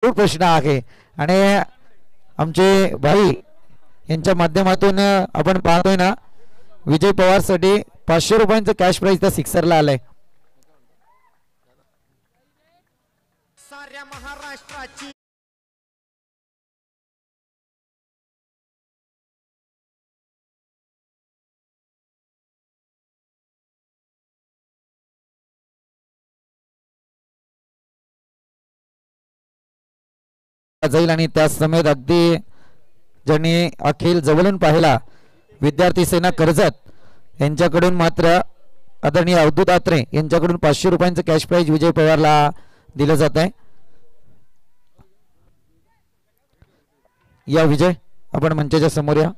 खूप प्रश्न आहे आणि आमचे भाई यांच्या माध्यमातून आपण पाहतोय ना विजय पवार साठी 500 रुपयांचं कॅश प्राइज त्या सिक्सरला आलंय. साऱ्या महाराष्ट्राची जाईल आणि त्या समेत अगदी ज्यांनी अखिल जवळून पाहिला विद्यार्थी सेना कर्जत यांच्याकडून मात्र आदरणीय अवधूत आत्रे यांच्याकडून 500 रुपयांचं कॅश प्राइज विजय पवारला दिलं जात आहे. या विजय आपण मंचाच्या समोर या.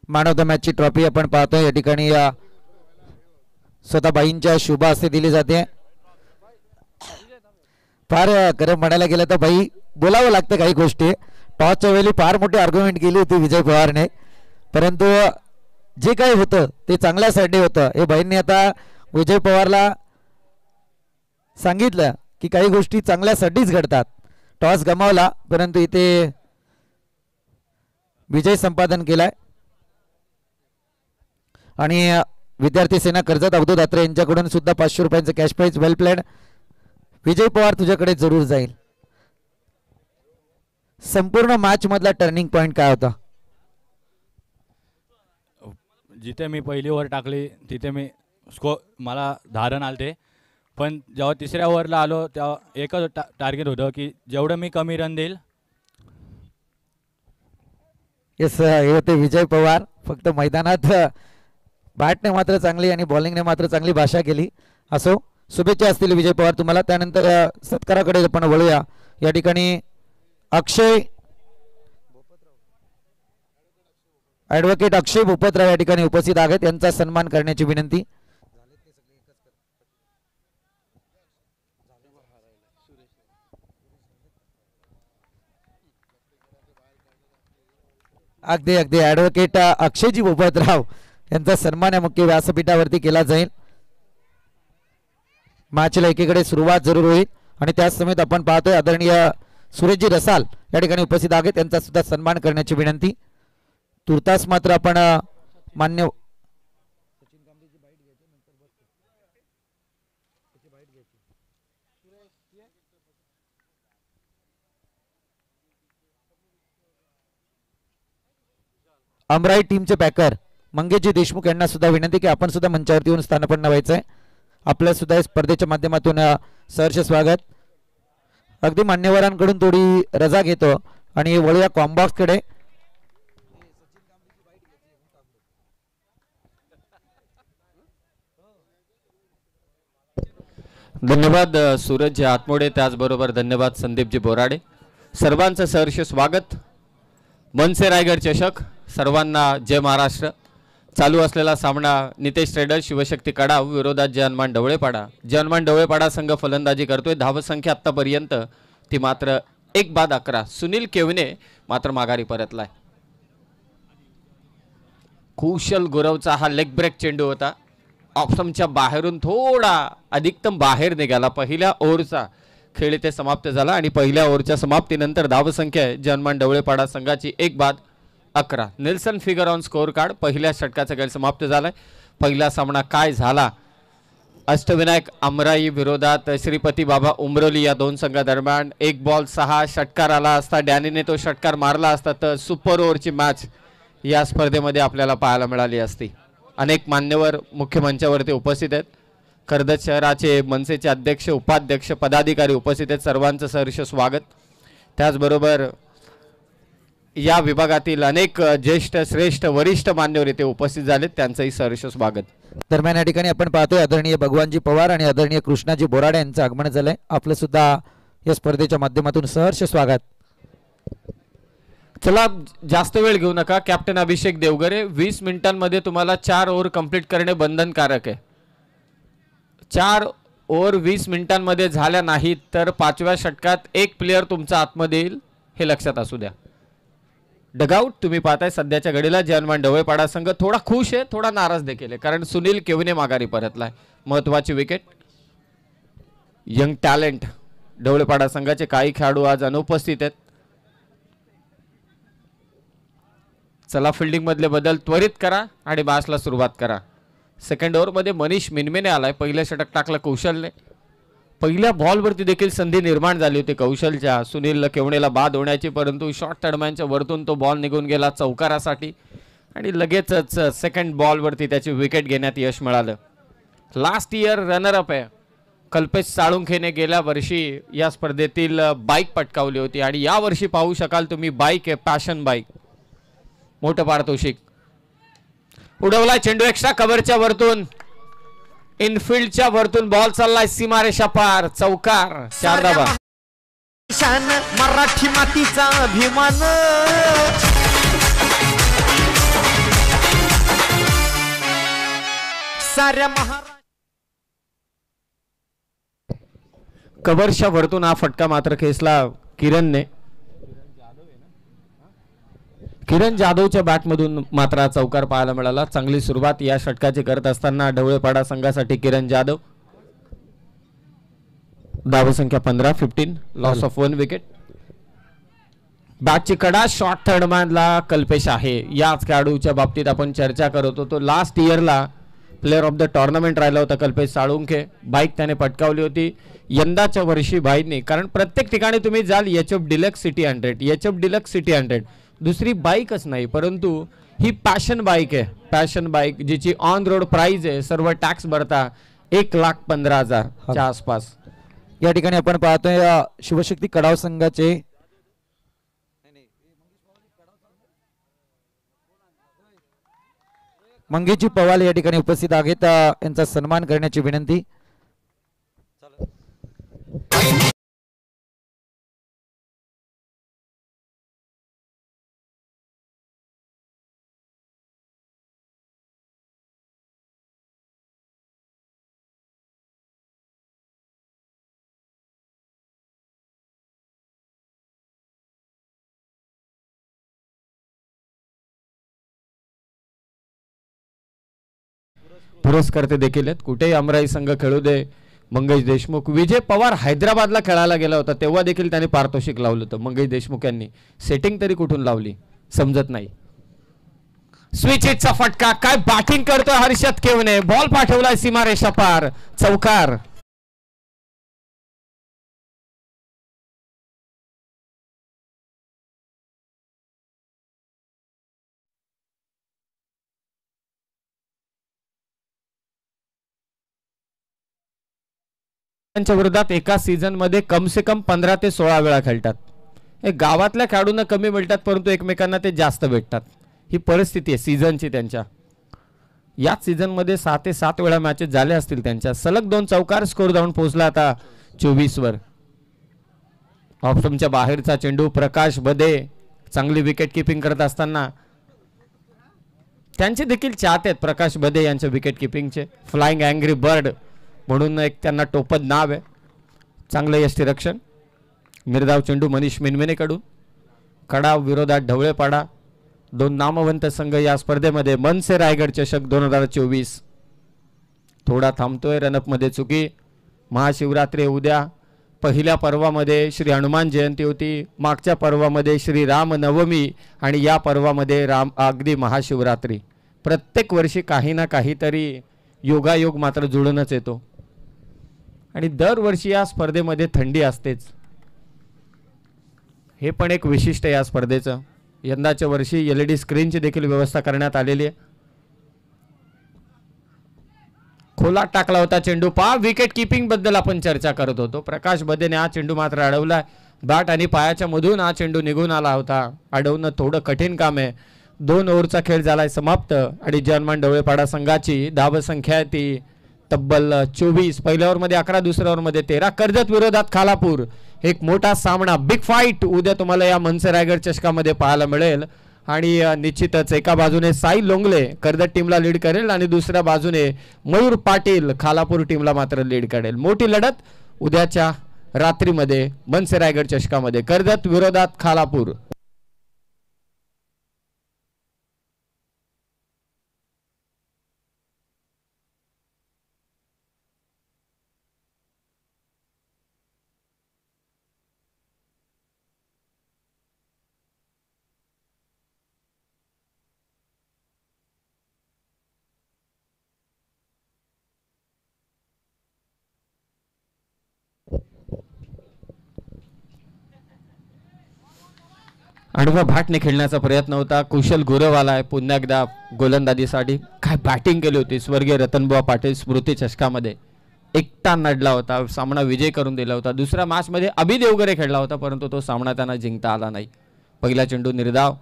मॅन ऑफ द मॅचची ट्रॉफी आपण पाहतोय या ठिकाणी स्वतः बाईंच्या शुभ हस्ते दिली जाते. फार खरं म्हणायला गेलं तर बाई बोलावं लागतं काही गोष्टी. टॉसच्या वेळी फार मोठी आर्ग्युमेंट केली होती विजय पवारने, परंतु जे काही होतं ते चांगल्यासाठी होतं. हे बाईंनी आता विजय पवारला सांगितलं की काही गोष्टी चांगल्यासाठीच घडतात. टॉस गमावला परंतु इथे विजय संपादन केलाय आणि विद्यार्थी सेना कर्जत अवधूत आत्रे यांच्याकडून सुद्धा 500 रुपयांचं कॅश प्राइज. वेल प्लेड विजय पवार, तुझ्याकडे जरूर जाईल. संपूर्ण मॅच मधला टर्निंग पॉइंट काय होता? जिथे मी पहिली ओव्हर टाकली तिथे मी मला धारण आलते, पण जेव्हा तिसऱ्या ओव्हरला आलो तेव्हा एकच टार्गेट होतं की जेवढं मी कमी रन देईल. येस, हे होते विजय पवार. फक्त मैदानात बॅटने मात्र चांगली आणि बॉलिंगने मात्र चांगली भाषा केली. असो, शुभेच्छा असतील विजय पवार तुम्हाला. त्यानंतर सत्काराकडे आपण वळूया. या ठिकाणी अक्षय ॲडव्होकेट अक्षय भूपतराव या ठिकाणी उपस्थित आहेत. यांचा सन्मान करण्याची विनंती. अगदी अगदी ॲडव्होकेट अक्षयजी भूपतराव यांचा सन्मान या मुख्य व्यासपीठावरती केला जाईल. मॅचला एकीकडे सुरुवात जरूर होईल आणि त्याच समेत आपण पाहतोय आदरणीय सुरेशजी रसाल या ठिकाणी उपस्थित आहेत. त्यांचा सुद्धा सन्मान करण्याची विनंती. तुर्तास मात्र आपण मान्य अमराई टीमचे पॅकर मंगेशजी देशमुख यांना सुद्धा विनंती की आपण सुद्धा मंचावरती येऊन स्थानापन्न व्हायचंय. आपल्या सुद्धा या स्पर्धेच्या माध्यमातून सहर्ष स्वागत. अगदी मान्यवरांकडून थोडी रजा घेतो आणि वळूया कॉम्बॉक्स कडे. धन्यवाद सूरजजी आत्मोडे, त्याचबरोबर धन्यवाद संदीपजी बोराडे. सर्वांचं सहर्ष स्वागत. मनसे रायगड चषक, सर्वांना जय महाराष्ट्र. चालू असलेला सामना नितेश ट्रेडर शिवशक्ती कडाव विरोधात जय हनुमान ढवळेपाडा. जय हनुमान ढवळेपाडा संघ फलंदाजी करतोय. धावसंख्या आतापर्यंत ती मात्र 1 बाद 11. सुनील केवने मात्र माघारी परतलाय. कुशल गुरवचा हा लेग ब्रेक चेंडू होता. ऑप्शनच्या बाहेरून थोडा अधिकतम बाहेर निघाला. पहिल्या ओव्हरचा खेळ इथे समाप्त झाला आणि पहिल्या ओव्हरच्या समाप्तीनंतर धावसंख्या आहे जय हनुमान ढवळेपाडा संघाची 1 बाद 11. Nelson figure on score card. पहिल्या षटकाचा खेळ समाप्त झालाय. पहिला सामना काय झाला? अष्टविनायक अमराई विरोधात श्रीपती बाबा उमरोली या दोन संघादरम्यान 1 बॉल 6 षटकार आला असता डॅनीने तो षटकार मारला असता तर सुपर ओव्हरची मॅच या स्पर्धेमध्ये आपल्याला पाहायला मिळाली असती. अनेक मान्यवर मुख्य मंचावरती उपस्थित आहेत. कर्जत शहराचे मनसेचे अध्यक्ष उपाध्यक्ष पदाधिकारी उपस्थित आहेत. सर्वांचं सहर्ष स्वागत. त्याचबरोबर या विभागातील अनेक ज्येष्ठ श्रेष्ठ वरिष्ठ मान्यवर इथे उपस्थित झालेत, त्यांचंही सहर्ष स्वागत. दरम्यान या ठिकाणी आपण पाहतोय आदरणीय भगवानजी पवार आणि आदरणीय कृष्णाजी बोराडे यांचं आगमन झालंय. आपलं सुद्धा या स्पर्धेच्या माध्यमातून सहर्ष स्वागत. चला जास्त वेळ घेऊ नका. कॅप्टन अभिषेक देवगरे, 20 मिनिटांमध्ये तुम्हाला 4 ओव्हर कंप्लीट करणे बंधनकारक आहे. 4 ओव्हर 20 मिनिटांमध्ये झाल्या नाहीत तर 5व्या षटकात एक प्लेयर तुमचा आतमध्ये येईल, हे लक्षात असू द्या. डगआउट तुम्ही पाहताय सध्याच्या घडीला जयमान ढवळेपाडा संघ थोडा खुश आहे, थोडा नाराज देखील आहे, कारण सुनील केवने माघारी परतलाय. महत्वाची विकेट. यंग टॅलेंट ढवळेपाडा संघाचे काही खेळाडू आज अनुपस्थित आहेत. चला फिल्डिंग मधले बदल त्वरित करा आणि मॅचला सुरुवात करा. सेकंड ओव्हर मध्ये मनीष मिनमेने आलाय. पहिलं षटक टाकलं कौशलने. पहिल्या बॉलवरती देखील संधी निर्माण झाली होती कौशलच्या. सुनील केवणेला बाद होण्याची, परंतु शॉर्ट तडम्यांच्या वरतून तो बॉल निघून गेला चौकारासाठी आणि लगेचच सेकंड बॉलवरती त्याची विकेट घेण्यात यश मिळालं. लास्ट इयर रनर अप आहे कल्पेश साळुंखेने. गेल्या वर्षी या स्पर्धेतील बाईक पटकावली होती आणि या वर्षी पाहू शकाल तुम्ही बाईक आहे, पॅशन बाईक. मोठं पारितोषिक. उडवला चेंडू एक्स्ट्रा कव्हरच्या वरतून, इनफिल्डच्या वरतून बॉल चाललाय सीमारेषा पार. चौकार. 4 धावा. मराठी मातीचा अभिमान, साऱ्या कव्हरच्या वरतून हा फटका मात्र खेचला किरणने. किरण जाधवच्या बॅटमधून मात्र चौकार पाहायला मिळाला. चांगली सुरुवात या षटकाची करत असताना ढवळेपाडा संघासाठी किरण जाधव. धावसंख्या 15 लॉस ऑफ 1 विकेट. बॅटची कडा शॉर्ट थर्डमॅनला कल्पेश आहे. याच खेळाडूच्या बाबतीत आपण चर्चा करत होतो. लास्ट इयरला प्लेअर ऑफ द टुर्नामेंट राहिला होता कल्पेश साळुंखे. बाईक त्याने पटकावली होती. यंदाच्या वर्षी बाईकने, कारण प्रत्येक ठिकाणी तुम्ही जाल HF डिलक्स सिटी 100 दुसरी बाईकच नाही, परंतु ही पॅशन बाईक आहे. पॅशन बाईक जिची ऑन रोड प्राइस आहे सर्व टॅक्स भरता 1,15,000 च्या आसपास. या ठिकाणी आपण पाहतोय शिवशक्ती कडाव संघाचे मंगेजी पवाल या ठिकाणी उपस्थित आहेत. यांचा सन्मान करण्याची विनंती. पुरस्कर्ते देखील आहेत. कुठेही अमराई संघ खेळू दे. मंगेश देशमुख. विजय पवार हैदराबादला खेळायला गेला होता तेव्हा देखील त्याने पारितोषिक लावलं होतं. मंगेश देशमुख यांनी सेटिंग तरी कुठून लावली समजत नाही. स्विच हिटचा फटका. काय बॅटिंग करतोय हर्षद केवने. बॉल पाठवलाय सीमारेषा पार. चौकार. त्यांच्या विरोधात एका सीझन मध्ये कम से कम 15 ते 16 वेळा खेळतात. हे गावातल्या खेळाडूंना कमी मिळतात, परंतु एकमेकांना ते जास्त भेटतात. ही परिस्थिती आहे सीझनची त्यांच्या. याच सीझन मध्ये 6 ते 7 वेळा मॅचेस झाले असतील त्यांच्या. सलग 2 चौकार. स्कोर जाऊन पोहोचला आता 24 वर. ऑप्शनच्या बाहेरचा चेंडू. प्रकाश बदे चांगली विकेट किपिंग करत असताना. त्यांचे देखील चाहते आहेत प्रकाश बदे यांच्या विकेट किपिंगचे. फ्लाइंग अँग्री बर्ड म्हणून एक त्यांना टोपद नाव आहे. चांगलं यष्टीरक्षण. मिरधाव चेंडू मनीष मिनमेनेकडून. कडाव विरोधात ढवळेपाडा. 2 नामवंत संघ या स्पर्धेमध्ये. मनसे रायगड चषक 2024. थोडा थांबतोय. रनअप मध्ये चुकी. महाशिवरात्री उद्या. पहिल्या पर्वामध्ये श्री हनुमान जयंती होती. मागच्या पर्वामध्ये श्री राम नवमी आणि या पर्वामध्ये अगदी महाशिवरात्री. प्रत्येक वर्षी काही ना काहीतरी योगायोग मात्र जुळूनच येतो आणि दरवर्षी या स्पर्धेमध्ये थंडी असतेच. हे पण एक विशिष्ट या स्पर्धेचं. यंदाच्या वर्षी LED स्क्रीनची देखील व्यवस्था करण्यात आलेली आहे. खोलात टाकला होता चेंडू. विकेट किपिंग बद्दल आपण चर्चा करत होतो. प्रकाश बदेने हा चेंडू मात्र अडवला. बॅट आणि पायाच्या मधून हा चेंडू निघून आला होता. अडवणं थोडं कठीण काम आहे. 2 ओव्हरचा खेळ झालाय समाप्त आणि जयमान ढवळेपाडा संघाची धावसंख्या ती तब्बल 24. पहिल्या ओव्हरमध्ये 11, दुसऱ्या ओव्हरमध्ये 13. कर्जत विरोधात खालापूर. एक मोठा सामना. बिग फाईट उद्या तुम्हाला या मनसे रायगड चषकामध्ये पाहायला मिळेल. आणि निश्चितच एका बाजूने साई लोंगले कर्जत टीमला लीड करेल आणि दुसऱ्या बाजूने मयूर पाटील खालापूर टीमला मात्र लीड करेल. मोठी लढत उद्याच्या रात्रीमध्ये मनसे रायगड चषकामध्ये कर्जत विरोधात खालापूर. अनुभव भाटने खेळण्याचा प्रयत्न होता. कुशल गुरव आलाय पुन्हा एकदा गोलंदाजीसाठी. काय बॅटिंग केली होती स्वर्गीय रतनबुवा पाटील स्मृती चषकामध्ये. एकटा नडला होता, सामना विजय करून दिला होता. दुसऱ्या मॅच मध्ये अभि देवगरे खेळला होता परंतु तो सामना त्यांना जिंकता आला नाही. पहिला चेंडू निर्धाव.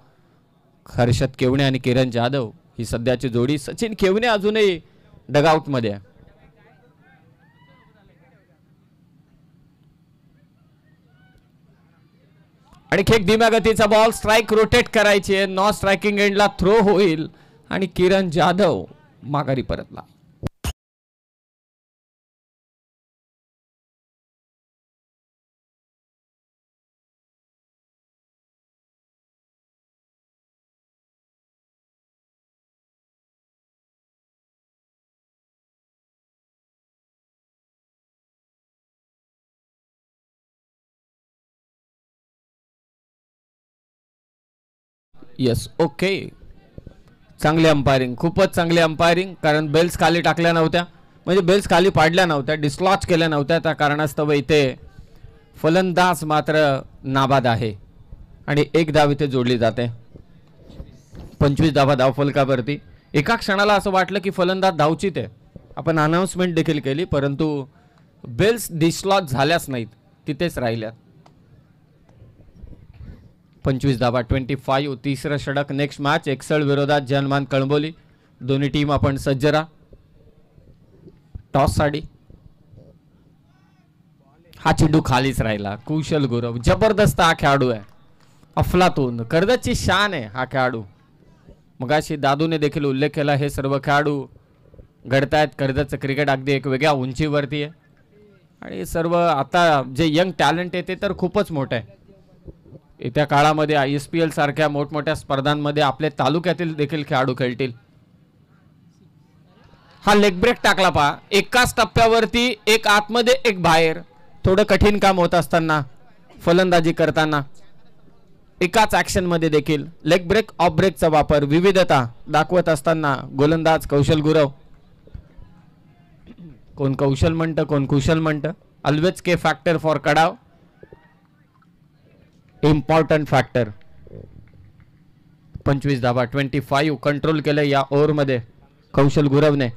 हर्षद केवणे आणि किरण जाधव ही सध्याची जोडी. सचिन केवणे अजूनही डगआउट मध्ये आहे. आणि एक धीम्या गतीचा बॉल स्ट्राइक रोटेट करायची आहे. नॉन स्ट्रायकिंग एंडला थ्रो होईल आणि किरण जाधव माघारी परतला. Yes okay. चांगली अंपायरिंग, खूपच चांगली अंपायरिंग. कारण बेल्स खाली टाकल्या नव्हत्या, म्हणजे बेल्स खाली पाडल्या नव्हत्या, डिस्लॉच केल्या नव्हत्या. त्या कारणास्तव इथे फलंदाज मात्र नाबाद आहे आणि एक धाव इथे जोडली जाते. 25 धावा धावफलकावरती. एका क्षणाला असं वाटलं की फलंदाज धावचीत आहे. आपण अनाउन्समेंट देखील केली परंतु बेल्स डिस्लॉच झाल्याच नाहीत, तिथेच राहिल्या. 25 धावा 25. तिसरं षटक नेक्स्ट मॅच एक्सल विरोधात जनमान कळंबोली. दोन्ही टीम आपण सज्ज राहा. टॉस साठी हा चेंडू खालीच राहिला. कुशल गुरव जबरदस्त हा खेळाडू आहे. अफलातून कर्जतची शान आहे हा खेळाडू. मगाशी दादूने देखील उल्लेख केला, हे सर्व खेळाडू घडतायत. कर्जतचं क्रिकेट अगदी एक वेगळ्या उंचीवरती आहे आणि सर्व आता जे यंग टॅलेंट आहे ते तर खूपच मोठं आहे. येत्या काळामध्ये ISPL सारख्या मोठमोठ्या स्पर्धांमध्ये आपले तालुक्यातील देखील खेळाडू खेळतील. हा लेग ब्रेक टाकला पहा. एकाच टप्प्यावरती एक आतमध्ये एक बाहेर. थोडं कठीण काम होत असताना फलंदाजी करताना एकाच ऍक्शन मध्ये देखील लेग ब्रेक ऑफ ब्रेकचा वापर विविधता दाखवत असताना गोलंदाज कौशल गुरव. कोण कौशल म्हणतं कोण कुशल म्हणतं. Always K factor for Kadav. Important factor. 25 धावा 25 कंट्रोल केलं या ओव्हरमध्ये कौशल गुरवने.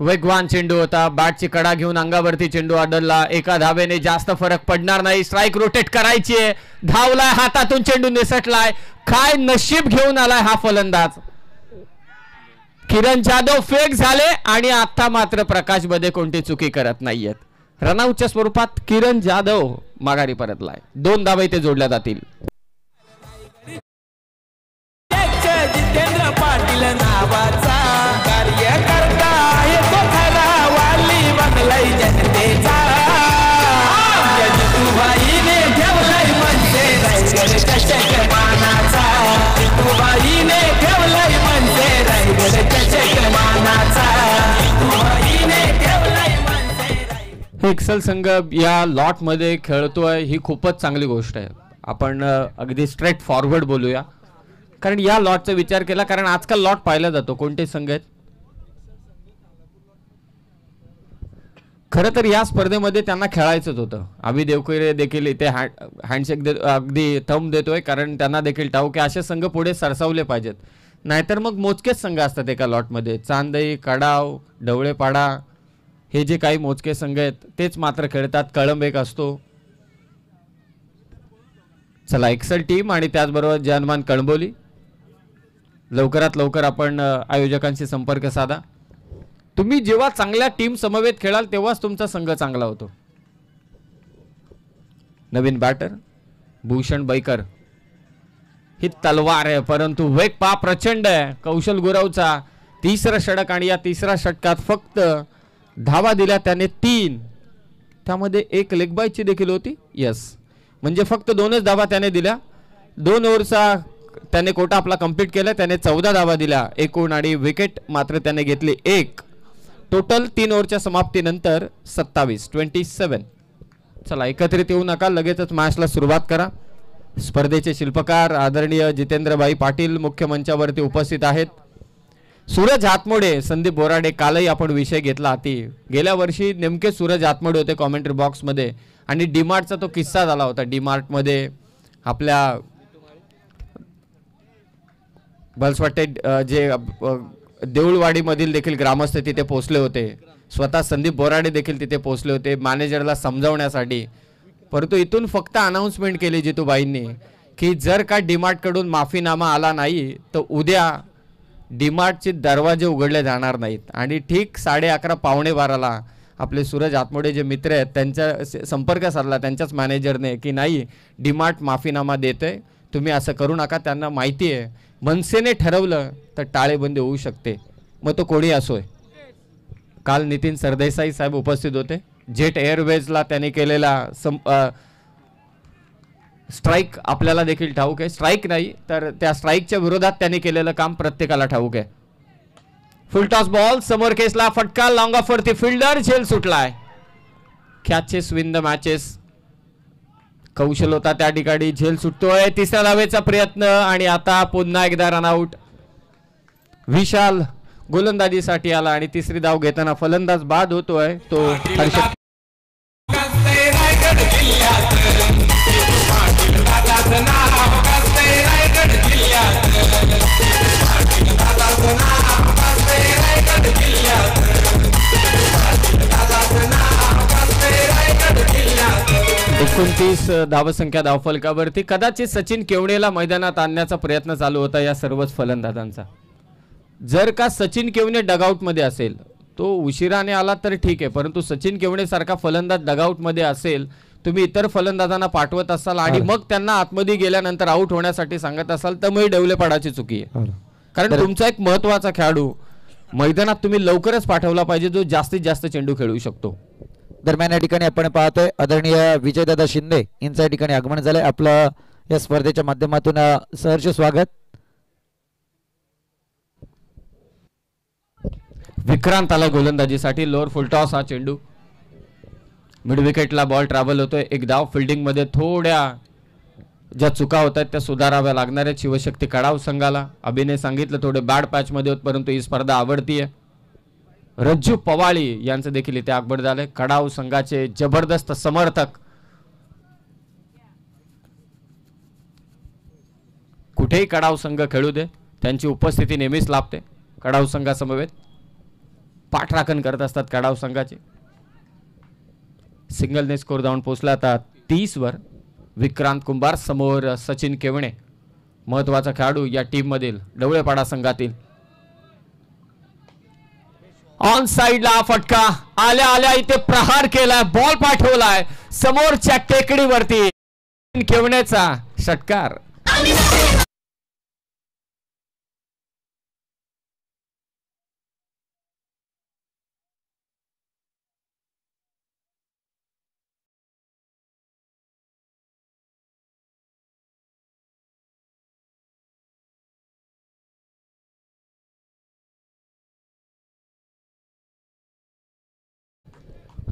वेगवान चेंडू होता. बॅटची कडा घेऊन अंगावरती चेंडू आदळला. एका धावेने जास्त फरक पडणार नाही. स्ट्राइक रोटेट करायची आहे. धावलाय, हातातून चेंडू निसटलाय. काय नशीब घेऊन आलाय हा फलंदाज. किरण जाधव फेक झाले आणि आता मात्र प्रकाश बदे कोणती चुकी करत नाहीयेत. रनआउटच्या स्वरूपात किरण जाधव माघारी परतलाय. 2 धावा इथे जोडल्या जातील. जितेंद्र पाटील नावाचा कार्यकर्ता आहे तो खरा वाली बनलाय जनतेचा. जितूबाईने ठेवलाय मनसे रायगड चषक मानाचा. जितूबाईने ठेवलाय मनसे रायगड चषक मानाचा. जितूबाईने ठेवलाय मनसे रायगड. एक्सल संघ या लॉट मध्ये खेळतोय ही खूपच चांगली गोष्ट आहे. आपण अगदी स्ट्रेट फॉरवर्ड बोलूया कारण या लॉटचा विचार केला. कारण आजकाल लॉट पाहिला जातो कोणते संघ आहेत. खरं तर या स्पर्धेमध्ये त्यांना खेळायचंच होतं. अभि देवकरे देखील इथे हँडशेक अगदी थंब देतोय कारण त्यांना देखील ठाऊक की असे संघ पुढे सरसावले पाहिजेत. नाहीतर मग मोजकेच संघ असतात एका लॉटमध्ये. चांदई, कडाव, ढवळेपाडा हे जे काही मोजके संघ आहेत तेच मात्र खेळतात. कळंब एक असतो. चला एक्सल टीम आणि त्याचबरोबर जनमान कळंबोली लवकरात लवकर आपण आयोजकांशी संपर्क साधा. तुम्ही जेव्हा चांगल्या टीम समवेत खेळाल तेव्हाच तुमचा संघ चांगला होतो. नवीन बॅटर भूषण बैकर ही तलवार आहे, परंतु वेग पा प्रचंड आहे कौशल गुरवचा. तिसरं षटक आणि या तिसऱ्या षटकात फक्त धावा दिल्या त्याने 3, त्यामध्ये एक लेग बायची देखील होती. यस, म्हणजे फक्त 2च धावा त्याने दिल्या. 2 ओव्हरचा त्याने कोटा आपला कंप्लीट केला. त्याने 14 धावा दिल्या एकूण आणि विकेट मात्र त्याने घेतली 1. टोटल 3 ओव्हरच्या समाप्तीनंतर 27. चला एकत्रित येऊ नका, लगेचच मॅचला सुरुवात करा. स्पर्धेचे शिल्पकार आदरणीय जितेंद्रभाई पाटील मुख्य मंचावरती उपस्थित आहेत. सूरज हातमोडे, संदीप बोराडे, कालही आपण विषय घेतला ती गेल्या वर्षी नेमके सूरज हातमोडे होते कॉमेंट्री बॉक्समध्ये आणि डीमार्टचा तो किस्सा झाला होता. डीमार्टमध्ये आपल्या बलसवाटे जे देऊळवाडीमधील देखील ग्रामस्थ तिथे पोहोचले होते. स्वतः संदीप बोराडे देखील तिथे पोहोचले होते मॅनेजरला समजावण्यासाठी. परंतु इथून फक्त अनाउन्समेंट केली जितूबाईंनी की जर का डीमार्टकडून माफीनामा आला नाही तर उद्या डीमार्टचे दरवाजे उघडले जाणार नाहीत. आणि ठीक 11:30 पावणे 12ला आपले सूरज आतमोडे जे मित्र आहेत त्यांच्या संपर्क साधला त्यांच्याच मॅनेजरने की नाही डीमार्ट माफीनामा देते, तुम्ही असं करू नका. त्यांना माहिती आहे मनसेने ठरवलं तर टाळेबंदी होऊ शकते, मग तो कोणी असोय. काल नितीन सरदेसाई साहेब उपस्थित होते. जेट एअरवेजला त्यांनी केलेला स्ट्राईक आपल्याला देखील ठाऊक आहे. स्ट्राईक नाही तर त्या स्ट्राईकच्या विरोधात त्यांनी केलेलं काम प्रत्येकाला ठाऊक आहे. फुल टॉस बॉल समोर केसला फटका लॉंग ऑफ वरती फिल्डर झेल सुटलाय. Catches win the matches. Kaushal होता त्या ठिकाणी, झेल सुटतोय. तिसऱ्या धावेचा प्रयत्न आणि आता पुन्हा एकदा रनआउट. विशाल गोलंदाजीसाठी आला आणि तिसरी धाव घेताना फलंदाज बाद होतोय तो हर्षद. एकोणतीस धावसंख्या धावफलकावरती. कदाचित सचिन केवणेला मैदानात आणण्याचा प्रयत्न चालू होता या सर्वच फलंदाजांचा. जर का सचिन केवणे डगआउटमध्ये असेल, तो उशिराने आला तर ठीक आहे, परंतु सचिन केवणे सारखा फलंदाज डगआउटमध्ये असेल, तुम्ही इतर फलंदाजांना पाठवत असाल आणि मग त्यांना आतमध्ये गेल्यानंतर आउट होण्यासाठी सांगत असाल तर मग डवलेपणाची चुकी आहे. कारण तुमचा एक महत्त्वाचा खेळाडू मैदानात तुम्ही लवकरच पाठवला पाहिजे जो जास्तीत जास्त चेंडू खेळू शकतो. दरम्यान या ठिकाणी आपण पाहतोय आदरणीय विजयदादा शिंदे यांचं या ठिकाणी आगमन झालंय. आपलं या स्पर्धेच्या माध्यमातून सहर्ष स्वागत. विक्रांत आला गोलंदाजीसाठी. लोअर फुल टॉस हा चेंडू मिड विकेटला बॉल ट्रॅव्हल होतोय. एक धाव. फिल्डिंग मध्ये थोड्या ज्या चुका होत आहेत त्या सुधाराव्या लागणार आहेत शिवशक्ती कडाव संघाला. अभिनय सांगितलं थोडे बॅड पॅच मध्ये होत, परंतु ही स्पर्धा आवडतीये. रज्जू पवाळी यांचं देखील इथे आगमन झालंय. कडाव संघाचे जबरदस्त समर्थक. कुठेही कडाव संघ खेळू दे त्यांची उपस्थिती नेहमीच लाभते. कडाव संघासमवेत पाठराखण करत असतात कडाव संघाचे. सिंगलने स्कोर जाऊन पोहोचला आता 30 वर. विक्रांत कुंभार समोर सचिन केवणे महत्वाचा खेळाडू या टीम मधील डवळेपाडा संघातील. ऑन साइडला फटका आल्या आल्या इथे प्रहार केलाय. बॉल पाठवलाय समोरच्या टेकडीवरती. केवण्याचा षटकार.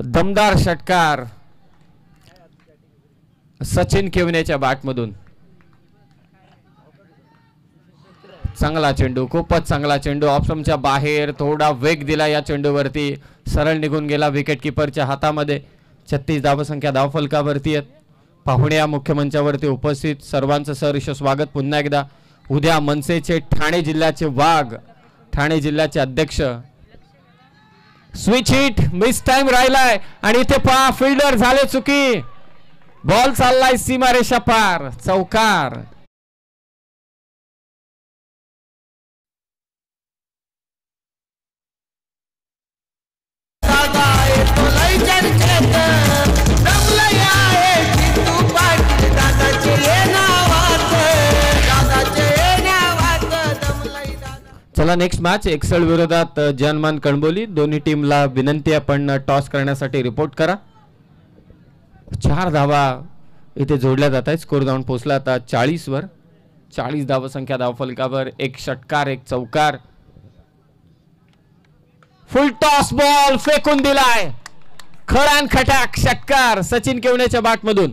दमदार षटकार सचिन केवण्याच्या बॅटमधून. चांगला चेंडू, खूपच चांगला चेंडू. ऑप्शनच्या बाहेर थोडा वेग दिला या चेंडूवरती. सरळ निघून गेला विकेट किपरच्या हातामध्ये. 36 धावसंख्या धावफलकावरती आहेत. पाहुण्या मुख्यमंचावरती उपस्थित सर्वांचं सहर्ष स्वागत पुन्हा एकदा. उद्या मनसेचे ठाणे जिल्ह्याचे वाघ, ठाणे जिल्ह्याचे अध्यक्ष. स्विच हिट मिस टाइम राहिलाय आणि इथे पहा फिल्डर झाले चुकी. बॉल चाललाय सीमारेषा पार. चौकार. चला नेक्स्ट मॅच एक्सेल विरोधात जनमान कणबोली. दोन्ही टीमला विनंती आहे पण टॉस करण्यासाठी रिपोर्ट करा. 4 धावा इथे जोडल्या जात आहेत. स्कोर जाऊन पोहोचला आता 40 वर. 40 धावसंख्या धावफलकावर. एक षटकार एक चौकार. फुल टॉस बॉल फेकून दिलाय. खरान खटाक षटकार सचिन केवण्याच्या बॅटमधून.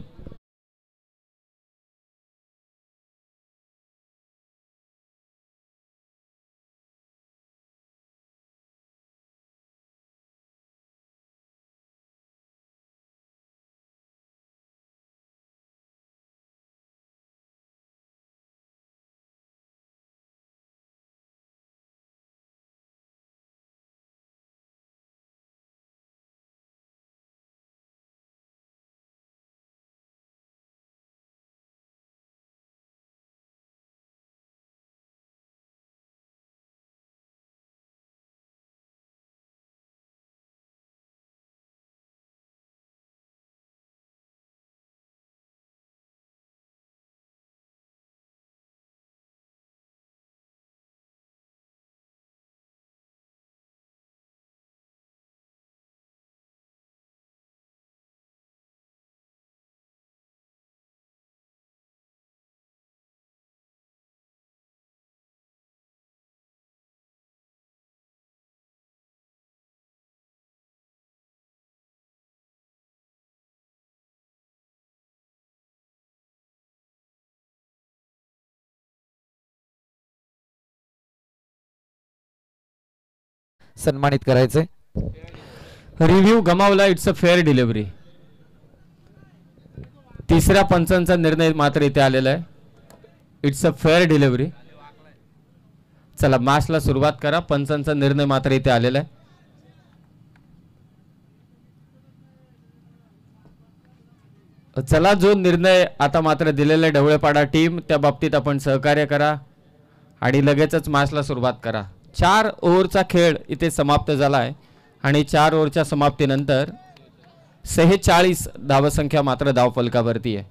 सन्मानित करायचे. रिव्ह्यू गमावला. It's a fair delivery. तिसऱ्या पंचांचा निर्णय मात्र इथे आलेला आहे. It's a fair delivery. चला मॅचला सुरुवात करा. पंचांचा निर्णय मात्र इथे आलेला आहे. चला जो निर्णय आता मात्र दिलेला आहे ढवळेपाडा टीम त्या बाबतीत आपण सहकार्य करा आणि लगेचच मॅचला सुरुवात करा. 4 ओव्हरचा खेळ इथे समाप्त झाला आहे आणि 4 ओव्हरच्या समाप्तीनंतर 46 धावसंख्या मात्र धावफलकावरती आहे.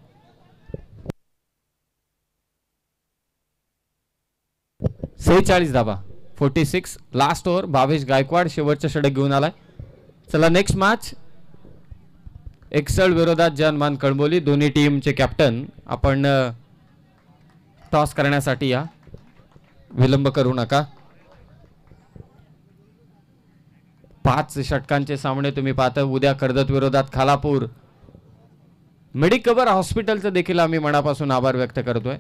46 धावा. 46 लास्ट ओव्हर. भावेश गायकवाड शेवटचं षटक घेऊन आलाय. चला नेक्स्ट मॅच एक्सेल विरोधात जनमान कणबोली. दोन्ही टीमचे कॅप्टन आपण टॉस करण्यासाठी या. विलंब करू नका. 5 षटकांचे सामने तुम्ही पाहता. उद्या कर्जत विरोधात खालापूर. मेडिकवर हॉस्पिटलचं देखील आम्ही मनापासून आभार व्यक्त करतोय.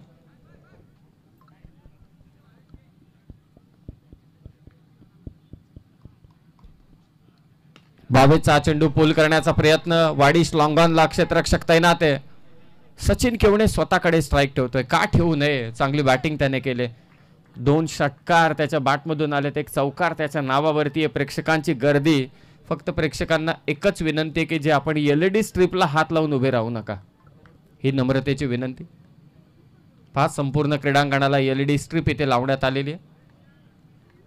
बावेचा चेंडू पूल करण्याचा प्रयत्न. वाडिश लॉंगॉनला क्षेत्ररक्षक तैनात आहे. सचिन केवणे स्वतःकडे स्ट्राईक ठेवतोय. का ठेवू नये. चांगली बॅटिंग त्याने केले. 2 षटकार त्याच्या बॅटमधून आलेत. एक चौकार त्याच्या नावावरती आहे. प्रेक्षकांची गर्दी. फक्त प्रेक्षकांना एकच विनंती आहे की जे आपण LED स्ट्रीपला हात लावून उभे राहू नका. ही नम्रतेची विनंती. 5 संपूर्ण क्रीडांगणाला LED स्ट्रीप इथे लावण्यात आलेली आहे.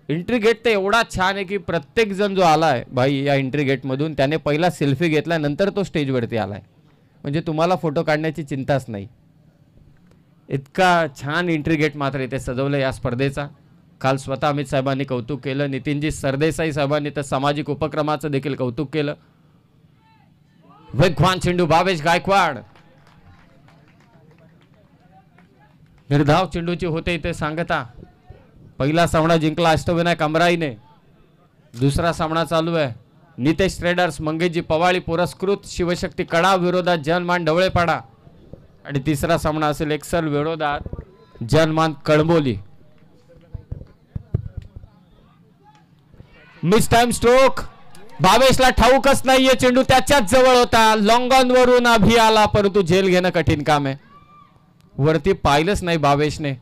एंट्री गेट तर एवढा छान आहे की प्रत्येक जण जो आलाय भाई या एंट्री गेट मधून त्याने पहिला सेल्फी घेतला नंतर तो स्टेजवरती आलाय. म्हणजे तुम्हाला फोटो काढण्याची चिंताच नाही. इतका छान एंट्री गेट मात्र इथे सजवलं या स्पर्धेचा. काल स्वतः अमित साहेबांनी कौतुक केलं. नितीनजी सरदेसाई साहेबांनी तर सामाजिक उपक्रमाचं देखील कौतुक केलं. वेगवान चेंडू भावेश गायकवाड. निर्धाव चेंडूची होते इथे सांगता. पहिला सामना जिंकला अष्टविनायक अमराईने. दुसरा सामना चालू आहे. नितेश ट्रेडर्स मंगेशजी पवाळी पुरस्कृत शिवशक्ती कडा विरोधात जनमान ढवळेपाडा. आणि तिसरा सामना असेल एक्सेल विरोधात जनमान कणबोली. Mistime stroke. भावेशला ठाऊकच नाहीये. चेंडू त्याच्याच जवळ होता. लॉंग ऑन वरून अभि आला परंतु झेल घेणं कठीण काम आहे. वरती पाहिलंच नाही भावेशने.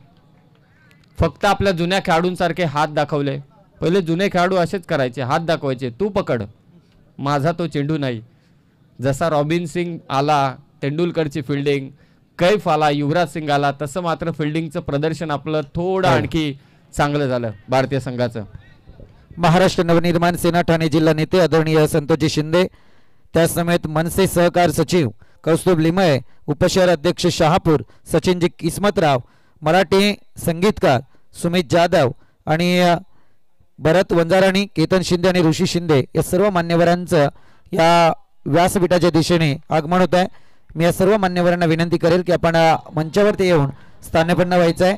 फक्त आपल्या जुन्या खेळाडूंसारखे हात दाखवले. पहिले जुने खेळाडू असेच करायचे. हात दाखवायचे. तू पकड. माझा तो चेंडू नाही. जसा रॉबिन सिंग आला. तेंडुलकरची फिल्डिंग. कैफ आला. युवराज सिंग आला. तसं मात्र फिल्डिंगचं प्रदर्शन आपलं थोडं आणखी चांगलं झालं भारतीय संघाचं. महाराष्ट्र नवनिर्माण सेना ठाणे जिल्हा नेते आदरणीय संतोषजी शिंदे त्यासमेत मनसे सहकार सचिव कौस्तुभ लिमये, उपशहर अध्यक्ष शहापूर सचिनजी किस्मतराव, मराठी संगीतकार सुमित जाधव आणि भरत वंजाराणी, केतन शिंदे आणि ऋषी शिंदे या सर्व मान्यवरांचं या व्यासपीठाच्या दिशेने आगमन होत आहे. मी या सर्व मान्यवरांना विनंती करेल की आपण मंचावरती येऊन स्थानपन्न व्हायचं आहे.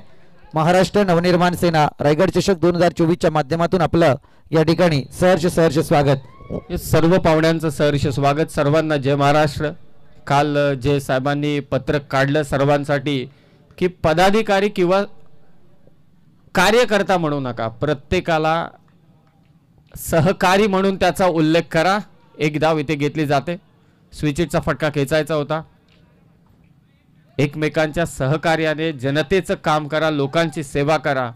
महाराष्ट्र नवनिर्माण सेना रायगड चषक 2024च्या माध्यमातून आपलं या ठिकाणी सहर्ष स्वागत. हे सर्व पाहुण्यांचं सहर्ष स्वागत. सर्वांना जय महाराष्ट्र. काल जे साहेबांनी पत्रक काढलं सर्वांसाठी की पदाधिकारी किंवा कार्यकर्ता म्हणू नका, प्रत्येकाला सहकारी म्हणून त्याचा उल्लेख करा. एक धाव इथे घेतली जाते. स्विचिटचा फटका खेचायचा होता. एकमेकांच्या सहकार्याने जनतेचं काम करा, लोकांची सेवा करा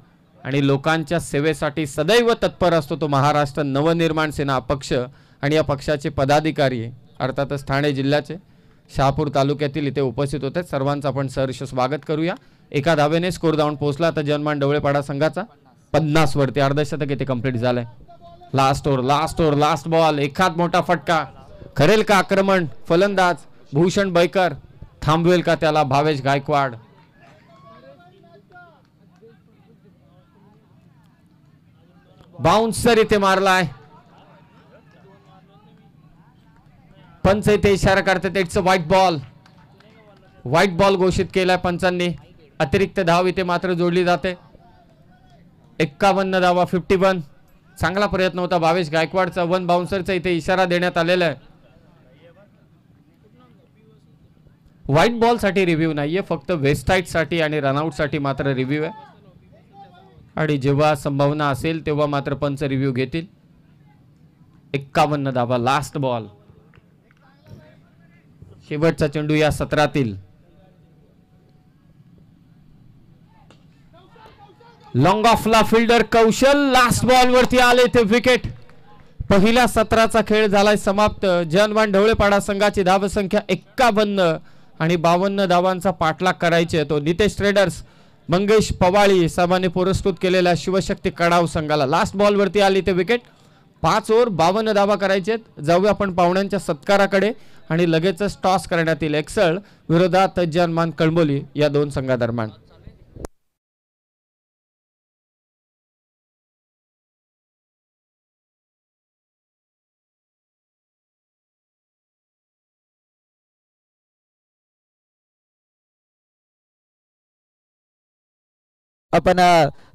आणि लोकांच्या सेवेसाठी सदैव तत्पर असतो तो महाराष्ट्र नवनिर्माण सेना पक्ष आणि या पक्षाचे पदाधिकारी अर्थातच ठाणे जिल्ह्याचे शहापूर तालुक्यातील इथे उपस्थित होते. सर्वांचं आपण सहर्ष स्वागत करूया. एका धावेने स्कोर धावून पोहोचला तर जनमान ढवळेपाडा संघाचा 50 वरती. अर्धशतक इथे कंप्लीट झालंय. Last over last ball. एखाद मोठा फटका करेल का आक्रमण फलंदाज भूषण बैकर, थांबवेल का त्याला भावेश गायकवाड. बाउन्सर इथे मारलाय. पंच इथे इशारा करतात इट्स अ व्हाईट बॉल घोषित केलाय पंचांनी. अतिरिक्त धाव इथे मात्र जोडली जाते. 51 धावा 51. चांगला प्रयत्न होता भावेश गायकवाडचा. वन बाउन्सरचा इथे इशारा देण्यात आलेला आहे. व्हाईट बॉल साठी रिव्ह्यू नाहीये, फक्त वेस्टाईट साठी आणि रनआउट साठी मात्र रिव्ह्यू आहे. आणि जेव्हा संभावना असेल तेव्हा मात्र पंच रिव्ह्यू घेतील. 51 धावा लास्ट बॉल. शेवटचा चेंडू या सत्रातील. लॉंग ऑफला फिल्डर कौशल. लास्ट बॉल वरती आले ते विकेट. पहिल्या सत्राचा खेळ झालाय समाप्त. जनवान ढवळेपाडा संघाची धावसंख्या 51 आणि 52 धावांचा पाठलाग करायचे. तो नितेश ट्रेडर्स मंगेश पवाळी साहेबांनी पुरस्कृत केलेल्या शिवशक्ती कडाव संघाला. लास्ट बॉल वरती आली ते विकेट. 5 ओव्हर 52 धावा करायचेत. जाऊया आपण पाहुण्यांच्या सत्काराकडे आणि लगेचच टॉस करण्यात येईल. एक्सल विरोधात जनमान कळंबोली या दोन संघादरम्यान. आपण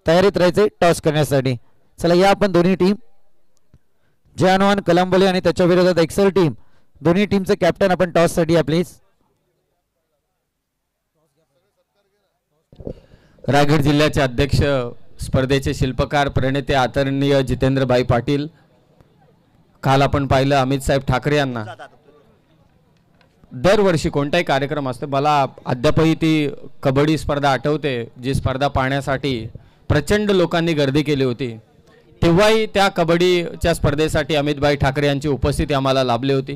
तयारीत राहायचे टॉस करण्यासाठी. चला या आपण दोन्ही टीम जानवान कलंबोली आणि त्याच्या विरोधात एक्सेल टीम दोन्ही टीमचे कॅप्टन आपण टॉस साठी प्लीज. रायगड जिल्ह्याचे अध्यक्ष स्पर्धेचे शिल्पकार प्रणेते आदरणीय जितेंद्रभाई पाटील. काल आपण पाहिलं अमित साहेब ठाकरे यांना. दरवर्षी कोणताही कार्यक्रम असतो, मला अद्यापही ती कबड्डी स्पर्धा आठवते जी स्पर्धा पाहण्यासाठी प्रचंड लोकांनी गर्दी केली होती. तेव्हाही त्या कबड्डीच्या स्पर्धेसाठी अमितभाई ठाकरे यांची उपस्थिती आम्हाला लाभली होती.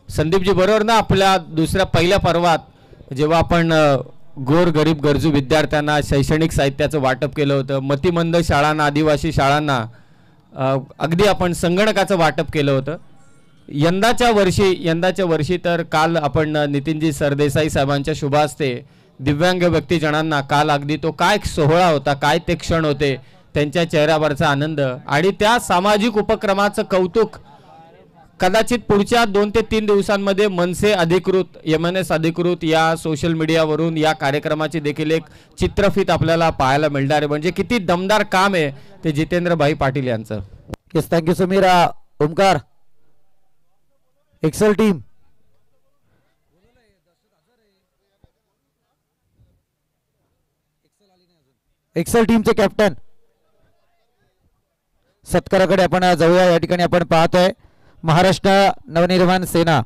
संदीपजी बरोबर ना, आपल्या पहिल्या पर्वात जेव्हा आपण गोर गरीब गरजू विद्यार्थ्यांना शैक्षणिक साहित्याचं वाटप केलं होतं, मतिमंद शाळांना आदिवासी शाळांना अगदी आपण संगणकाचं वाटप केलं होतं. यंदाच्या वर्षी तर काल आपण नितीनजी सरदेसाई साहेबांच्या शुभ हस्ते दिव्यांग व्यक्तीजनांना काल अगदी तो काय सोहळा होता, काय ते क्षण होते, त्यांच्या चेहऱ्यावरचा आनंद आणि त्या सामाजिक उपक्रमाचं कौतुक कदाचित पुढच्या 2 ते 3 दिवसांमध्ये मनसे अधिकृत MNS अधिकृत या सोशल मीडियावरून या कार्यक्रमाची देखील एक चित्रफित आपल्याला पाहायला मिळणार आहे. म्हणजे किती दमदार काम आहे ते जितेंद्रभाई पाटील यांचं. Yes, thank you Sameer. Omkar Excel team टीमचे कॅप्टन सत्काराकडे आपण जाऊया. या ठिकाणी आपण पाहतोय महाराष्ट्र नवनिर्माण सेना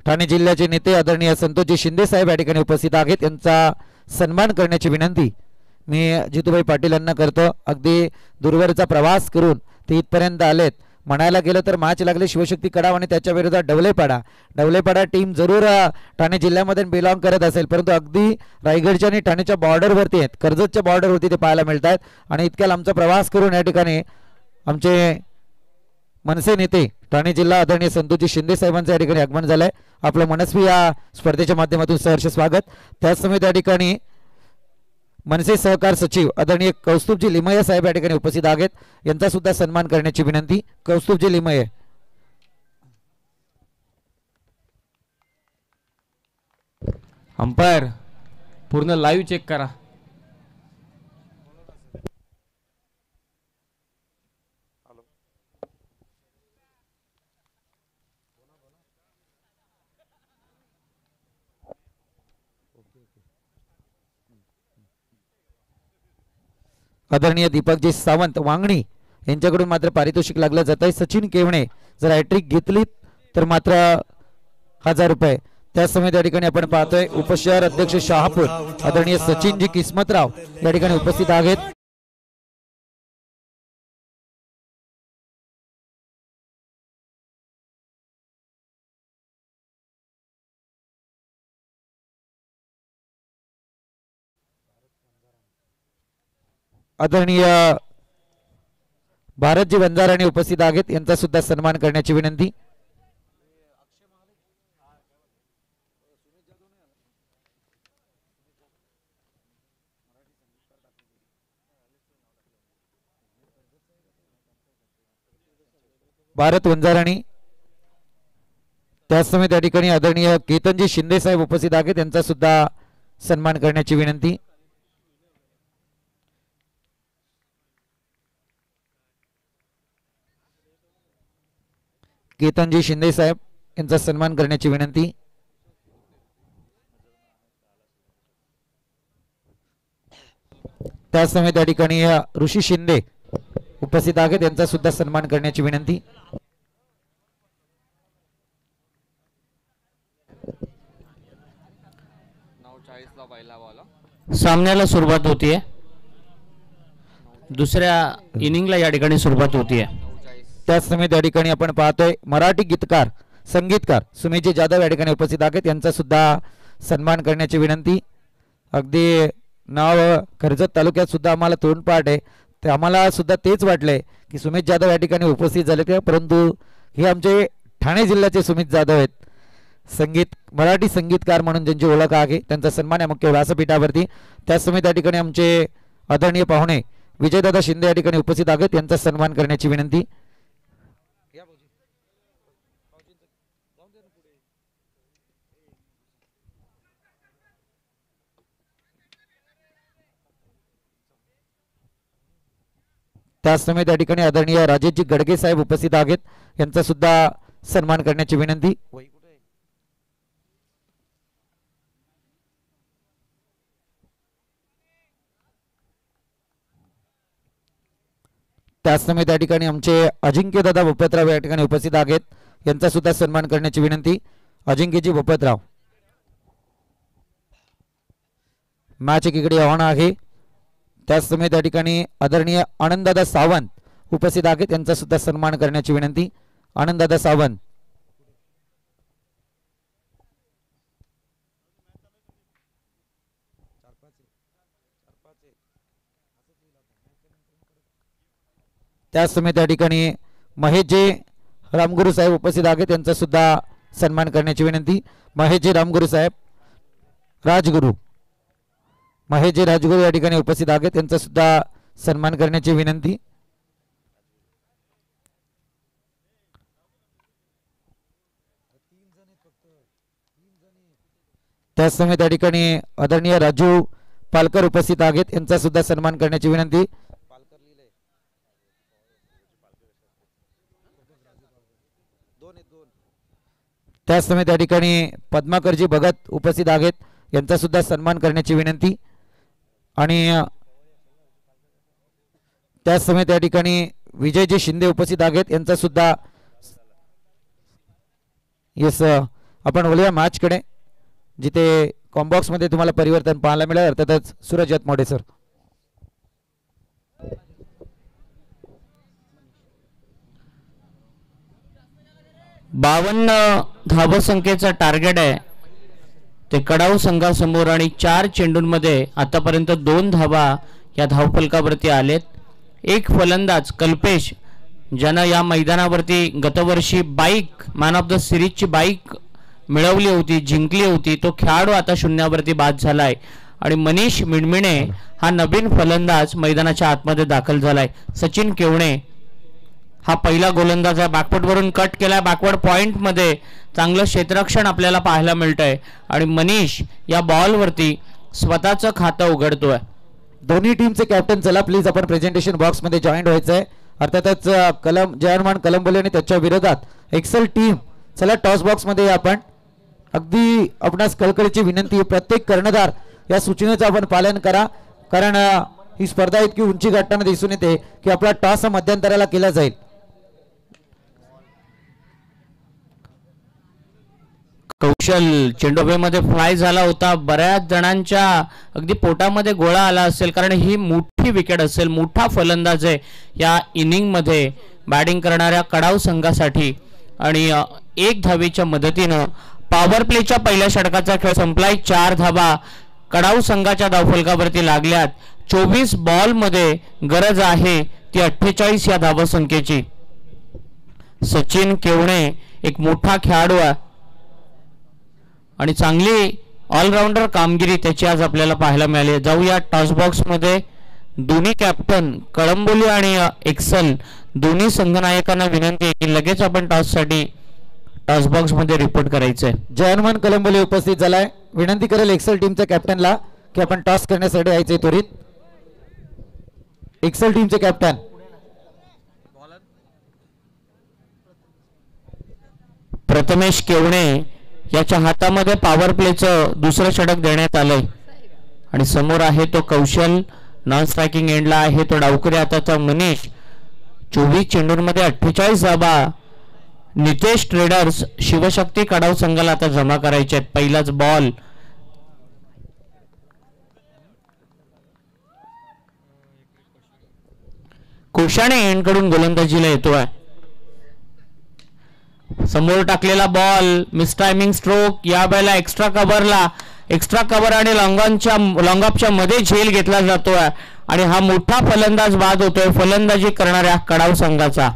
ठाणे जिल्ह्याचे नेते आदरणीय संतोषजी शिंदे साहेब या ठिकाणी उपस्थित आहेत. यांचा सन्मान करण्याची विनंती मी जितूभाई पाटील यांना करतो. अगदी दूरवरचा प्रवास करून ते इथपर्यंत आलेत. म्हणायला गेलं तर मॅच लागले शिवशक्ती कडाव आणि त्याच्या विरोधात ढवळेपाडा टीम जरूर ठाणे जिल्ह्यामध्ये बिलॉंग करत असेल, परंतु अगदी रायगडच्या आणि ठाण्याच्या बॉर्डरवरती आहेत, कर्जतच्या बॉर्डरवरती ते पाहायला मिळत आहेत. आणि इतक्या लांबचा प्रवास करून या ठिकाणी आमचे मनसे नेते ठाणे जिल्हा आदरणीय संतोषजी शिंदे साहेबांचं या ठिकाणी आगमन झालंय. आपलं मनस्वी या स्पर्धेच्या माध्यमातून सहर्ष स्वागत. त्याच समेत या ठिकाणी मनसे सहकार सचिव आदरणीय कौस्तुभजी लिमये साहेब या ठिकाणी उपस्थित आहेत, यांचा सुद्धा सन्मान करण्याची विनंती. कौस्तुभजी लिमये. अंपायर पूर्ण लाईव्ह चेक करा. आदरणीय दीपकजी सावंत वांगणी यांच्याकडून मात्र पारितोषिक लागलं जात आहे. सचिन केवणे जर हॅट्रिक घेतली तर मात्र 1000 रुपये. त्याचसमोर त्या ठिकाणी आपण पाहतोय उपशहर अध्यक्ष शहापूर आदरणीय सचिनजी किस्मतराव या ठिकाणी उपस्थित आहेत. आदरणीय भारतजी वंजाराने उपस्थित आहेत, यांचा सुद्धा सन्मान करण्याची विनंती. भारत वंजाराणी. त्याचसमोर त्या ठिकाणी आदरणीय केतनजी शिंदे साहेब उपस्थित आहेत, त्यांचा सुद्धा सन्मान करण्याची विनंती. केतनजी शिंदे साहेब यांचा सन्मान करण्याची विनंती. त्याचसमोर त्या ठिकाणी ऋषी शिंदे उपस्थित आहेत, त्यांचा सुद्धा सन्मान करण्याची विनंती. सामन्याला सुरुवात होतीये. दुसऱ्या इनिंगला या ठिकाणी सुरुवात होतीये. त्याचसमोर त्या ठिकाणी आपण पाहतोय मराठी गीतकार संगीतकार सुमेशजी जाधव या ठिकाणी उपस्थित आहेत, यांचा सुद्धा सन्मान करण्याची विनंती. अगदी नाव कर्जत तालुक्यात सुद्धा आम्हाला तोंडपाठ आहे, ते आम्हाला सुद्धा तेच वाटले की सुमेश जाधव या ठिकाणी उपस्थित झाले ते, परंतु हे आमचे ठाणे जिल्ह्याचे सुमित जाधव आहेत. संगीत मराठी संगीतकार म्हणून ज्यांची ओळख आहे त्यांचा सन्मान आहे मुख्य व्यासपीठावरती. त्याचसमोर त्या ठिकाणी आमचे आदरणीय पाहुणे विजयदादा शिंदे या ठिकाणी उपस्थित आहेत, यांचा सन्मान करण्याची विनंती. त्याचसमोर त्या ठिकाणी आदरणीय राजेशजी गडगे साहेब उपस्थित आहेत, यांचा सुद्धा सन्मान करण्याची विनंती. त्याचसमोर त्या ठिकाणी आमचे अजिंक्य दादा भोपतराव या ठिकाणी उपस्थित आहेत, यांचा सुद्धा सन्मान करण्याची विनंती. अजिंक्यजी भोपतराव. मॅच एकीकडे ऑन आहे. त्याचसमोर त्या ठिकाणी आदरणीय आनंददादा सावंत उपस्थित आहेत, त्यांचा सुद्धा सन्मान करण्याची विनंती. आनंददादा सावंत. त्याचसमोर त्या ठिकाणी महेशजी रामगुरू साहेब उपस्थित आहेत, त्यांचा सुद्धा सन्मान करण्याची विनंती. महेशजी रामगुरू साहेब राजगुरू महेशजी राजगुरू या ठिकाणी उपस्थित आहेत, त्यांचा सुद्धा सन्मान करण्याची विनंती. त्याचसमोर त्या ठिकाणी आदरणीय राजू पालकर उपस्थित आहेत, यांचा सुद्धा सन्मान करण्याची विनंती. त्याचसमोर त्या ठिकाणी पद्माकरजी भगत उपस्थित आहेत, यांचा सुद्धा सन्मान करण्याची विनंती. आणि त्याचसमोर त्या ठिकाणी विजयजी शिंदे उपस्थित आहेत, यांचा सुद्धा. येस, आपण बोलूया मॅचकडे, जिथे कॉम्बॉक्स मध्ये तुम्हाला परिवर्तन पाहायला मिळेल. अर्थातच सूरज यतमोडे सर. बावन्न धावसंख्येचा टार्गेट आहे ते कडाऊ संघासमोर, आणि 4 चेंडूंमध्ये आतापर्यंत 2 धावा या धावफलकावरती आलेत. एक फलंदाज कल्पेश, ज्यानं या मैदानावरती गतवर्षी बाईक मॅन ऑफ द सिरीजची बाईक मिळवली होती, जिंकली होती, तो खेळाडू आता शून्यावरती बाद झालाय. आणि मनीष मिणमिणे हा नवीन फलंदाज मैदानाच्या आतमध्ये दाखल झालाय. सचिन केवणे हा पहिला गोलंदाज आहे. बॅकवर्ड वरून कट केलाय. बॅकवर्ड पॉइंट मध्ये चांगलं क्षेत्ररक्षण आपल्याला पाहायला मिळतंय आणि मनीष या बॉल वरती स्वतःचं खातं उघडतोय. दोन्ही टीमचे कॅप्टन चला प्लीज आपण प्रेझेंटेशन बॉक्स मध्ये जॉईन व्हायचंय. अर्थातच जयमान कलंबोले आणि त्याच्या विरोधात एक्सेल टीम चला टॉस बॉक्स मध्ये आपण. अगदी आपणास कळकळीची विनंती प्रत्येक कर्णधार या सूचनेचं आपण पालन करा कारण ही स्पर्धा इतकी उंची गाठताना दिसून येते की आपला टॉस मध्यंतराला केला जाईल. कौशल चेंडूमध्ये फ्लाय झाला होता. बऱ्याच जणांच्या अगदी पोटामध्ये गोळा आला असेल कारण ही मोठी विकेट असेल. मोठा फलंदाज आहे या इनिंग मध्ये बॅटिंग करणाऱ्या कडाव संघासाठी आणि 1 धावेच्या मदतीनं पॉवर प्लेच्या पहिल्या षटकाचा खेळ संपलाय. 4 धावा कडाव संघाच्या धावफलकावरती लागल्यात. 24 बॉल मध्ये गरज आहे ती 48 या धावसंख्येची. सचिन केवणे एक मोठा खेळाडू आहे आणि चांगली ऑलराऊंडर कामगिरी त्याची आज आपल्याला पाहायला मिळाली. जाऊया टॉस बॉक्स मध्ये. दोन्ही कॅप्टन कळंबोली आणि एक्सेल दोन्ही संघनायकांना विनंती आहे की लगेच आपण टॉस साठी टॉस बॉक्स मध्ये रिपोर्ट करायचंय. जयमान कलंबोले उपस्थित झालाय. विनंती करेल एक्सेल टीमच्या कॅप्टनला की आपण टॉस करण्यासाठी यायचे त्वरित. एक्सेल टीमचे कॅप्टन प्रथमेश केवणे याच्या हातामध्ये पॉवर प्लेचं दुसरं षटक देण्यात आलंय आणि समोर आहे तो कौशल. नॉन स्ट्रायकिंग एंडला आहे तो डावकरी हाताचा मनीष. 24 चेंडूंमध्ये 48 धावा नितेश ट्रेडर्स शिवशक्ती कडाव संघाला आता जमा करायचे आहेत. पहिलाच बॉल कोशाणे एंडकडून गोलंदाजीला येतोय. समोर टाकलेला बॉल मिस टायमिंग स्ट्रोक. या वेळेला एक्स्ट्रा कव्हर आणि लॉंगऑफच्या मध्ये झेल घेतला जातोय आणि हा मोठा फलंदाज बाद होतोय फलंदाजी करणाऱ्या कडाव संघाचा.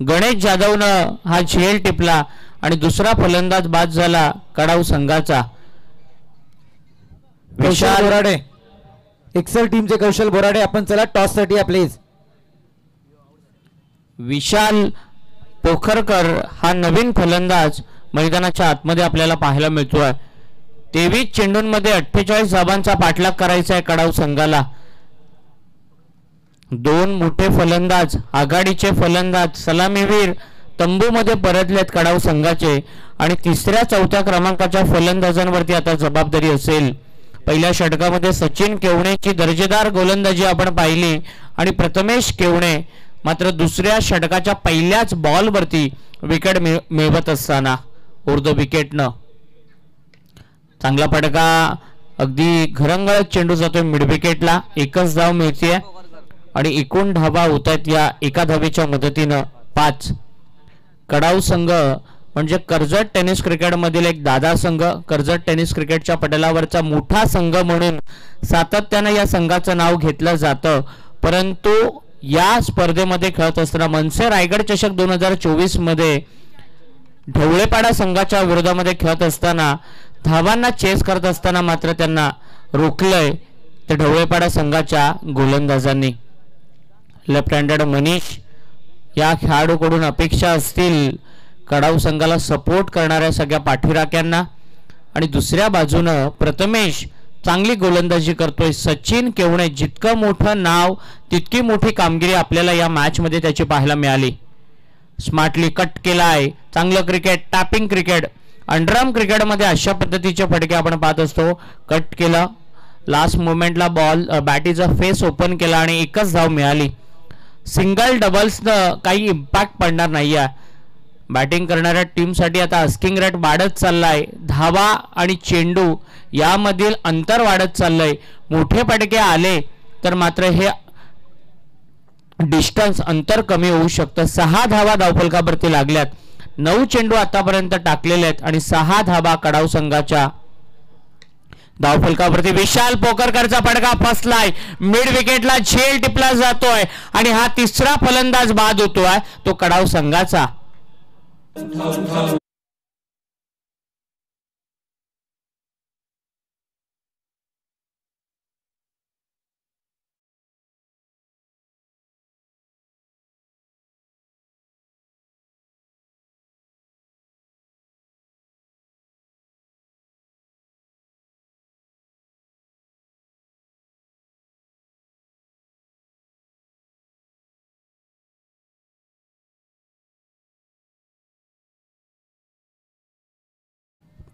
गणेश जाधवनं हा झेल टिपला आणि दुसरा फलंदाज बाद झाला कडाव संघाचा. विशाल बोराडे एक्सेल टीमचे कौशल बोराडे आपण चला टॉस साठी या प्लीज. विशाल पोखरकर हा नवीन फलंदाज मैदानाच्या आतमध्ये आपल्याला पाहायला मिळतोय. 23 चेंडूंमध्ये 48 धावांचा पाठलाग करायचा आहे कडाव संघाला. 2 मोठे फलंदाज आघाडीचे फलंदाज सलामीवीर तंबूमध्ये परतलेत कडाव संघाचे आणि 3ऱ्या-4थ्या क्रमांकाच्या फलंदाजांवरती आता जबाबदारी असेल. पहिल्या षटकामध्ये सचिन केवणेची दर्जेदार गोलंदाजी आपण पाहिली आणि प्रथमेश केवणे मात्र दुसऱ्या षटकाच्या पहिल्याच बॉलवरती विकेट मिळवत असताना उर्द विकेटनं चांगला फटका अगदी घरंगळत चेंडू जातोय मिड विकेटला. 1च धाव मिळते आणि एकूण धावा होत आहेत या एका धावेच्या मदतीनं 5. कडाव संघ म्हणजे कर्जत टेनिस क्रिकेट मधील एक दादा संघ. कर्जत टेनिस क्रिकेटच्या पटलावरचा मोठा संघ म्हणून सातत्याने या संघाचं नाव घेतलं जातं. परंतु या स्पर्धेमध्ये खेळत असताना मनसे रायगड चषक 2024 मध्ये ढवळेपाडा संघाच्या विरोधामध्ये खेळत असताना धावांना चेस करत असताना मात्र त्यांना रोखलंय ते ढवळेपाडा संघाच्या गोलंदाजांनी. लेफ्ट हँडेड मनीष या खेळाडूकडून अपेक्षा असतील कडाव संघाला सपोर्ट करणाऱ्या सगळ्या पाठीराख्यांना आणि दुसऱ्या बाजूनं प्रथमेश चांगली गोलंदाजी करतोय. सचिन केवणे जितकं मोठं नाव तितकी मोठी कामगिरी आपल्याला या मॅच मध्ये त्याची पाहायला मिळाली. स्मार्टली कट केलाय. चांगलं क्रिकेट टॅपिंग क्रिकेट अंडरआर्म क्रिकेटमध्ये अशा पद्धतीचे फटके आपण पाहत असतो. कट केलं लास्ट मोमेंटला बॉल बॅटीचा फेस ओपन केला आणि 1च धाव मिळाली. सिंगल डबल्सनं काही इम्पॅक्ट पडणार नाहीये. बॅटिंग करणाऱ्या टीमसाठी आता आस्किंग रेट वाढत चाललाय. धावा आणि चेंडू यामधील अंतर वाढत चाललंय. मोठे फटके आले तर मात्र हे डिस्टन्स अंतर कमी होऊ शकतं. 6 धावा धावफलकावरती लागल्यात. 9 चेंडू आतापर्यंत टाकलेले आहेत आणि 6 धावा कडाव संघाच्या धावफलकावरती. विशाल पोकरकरचा फटका फसलाय, मिड विकेटला झेल टिपला जातोय आणि हा तिसरा फलंदाज बाद होतोय तो कडाव संघाचा.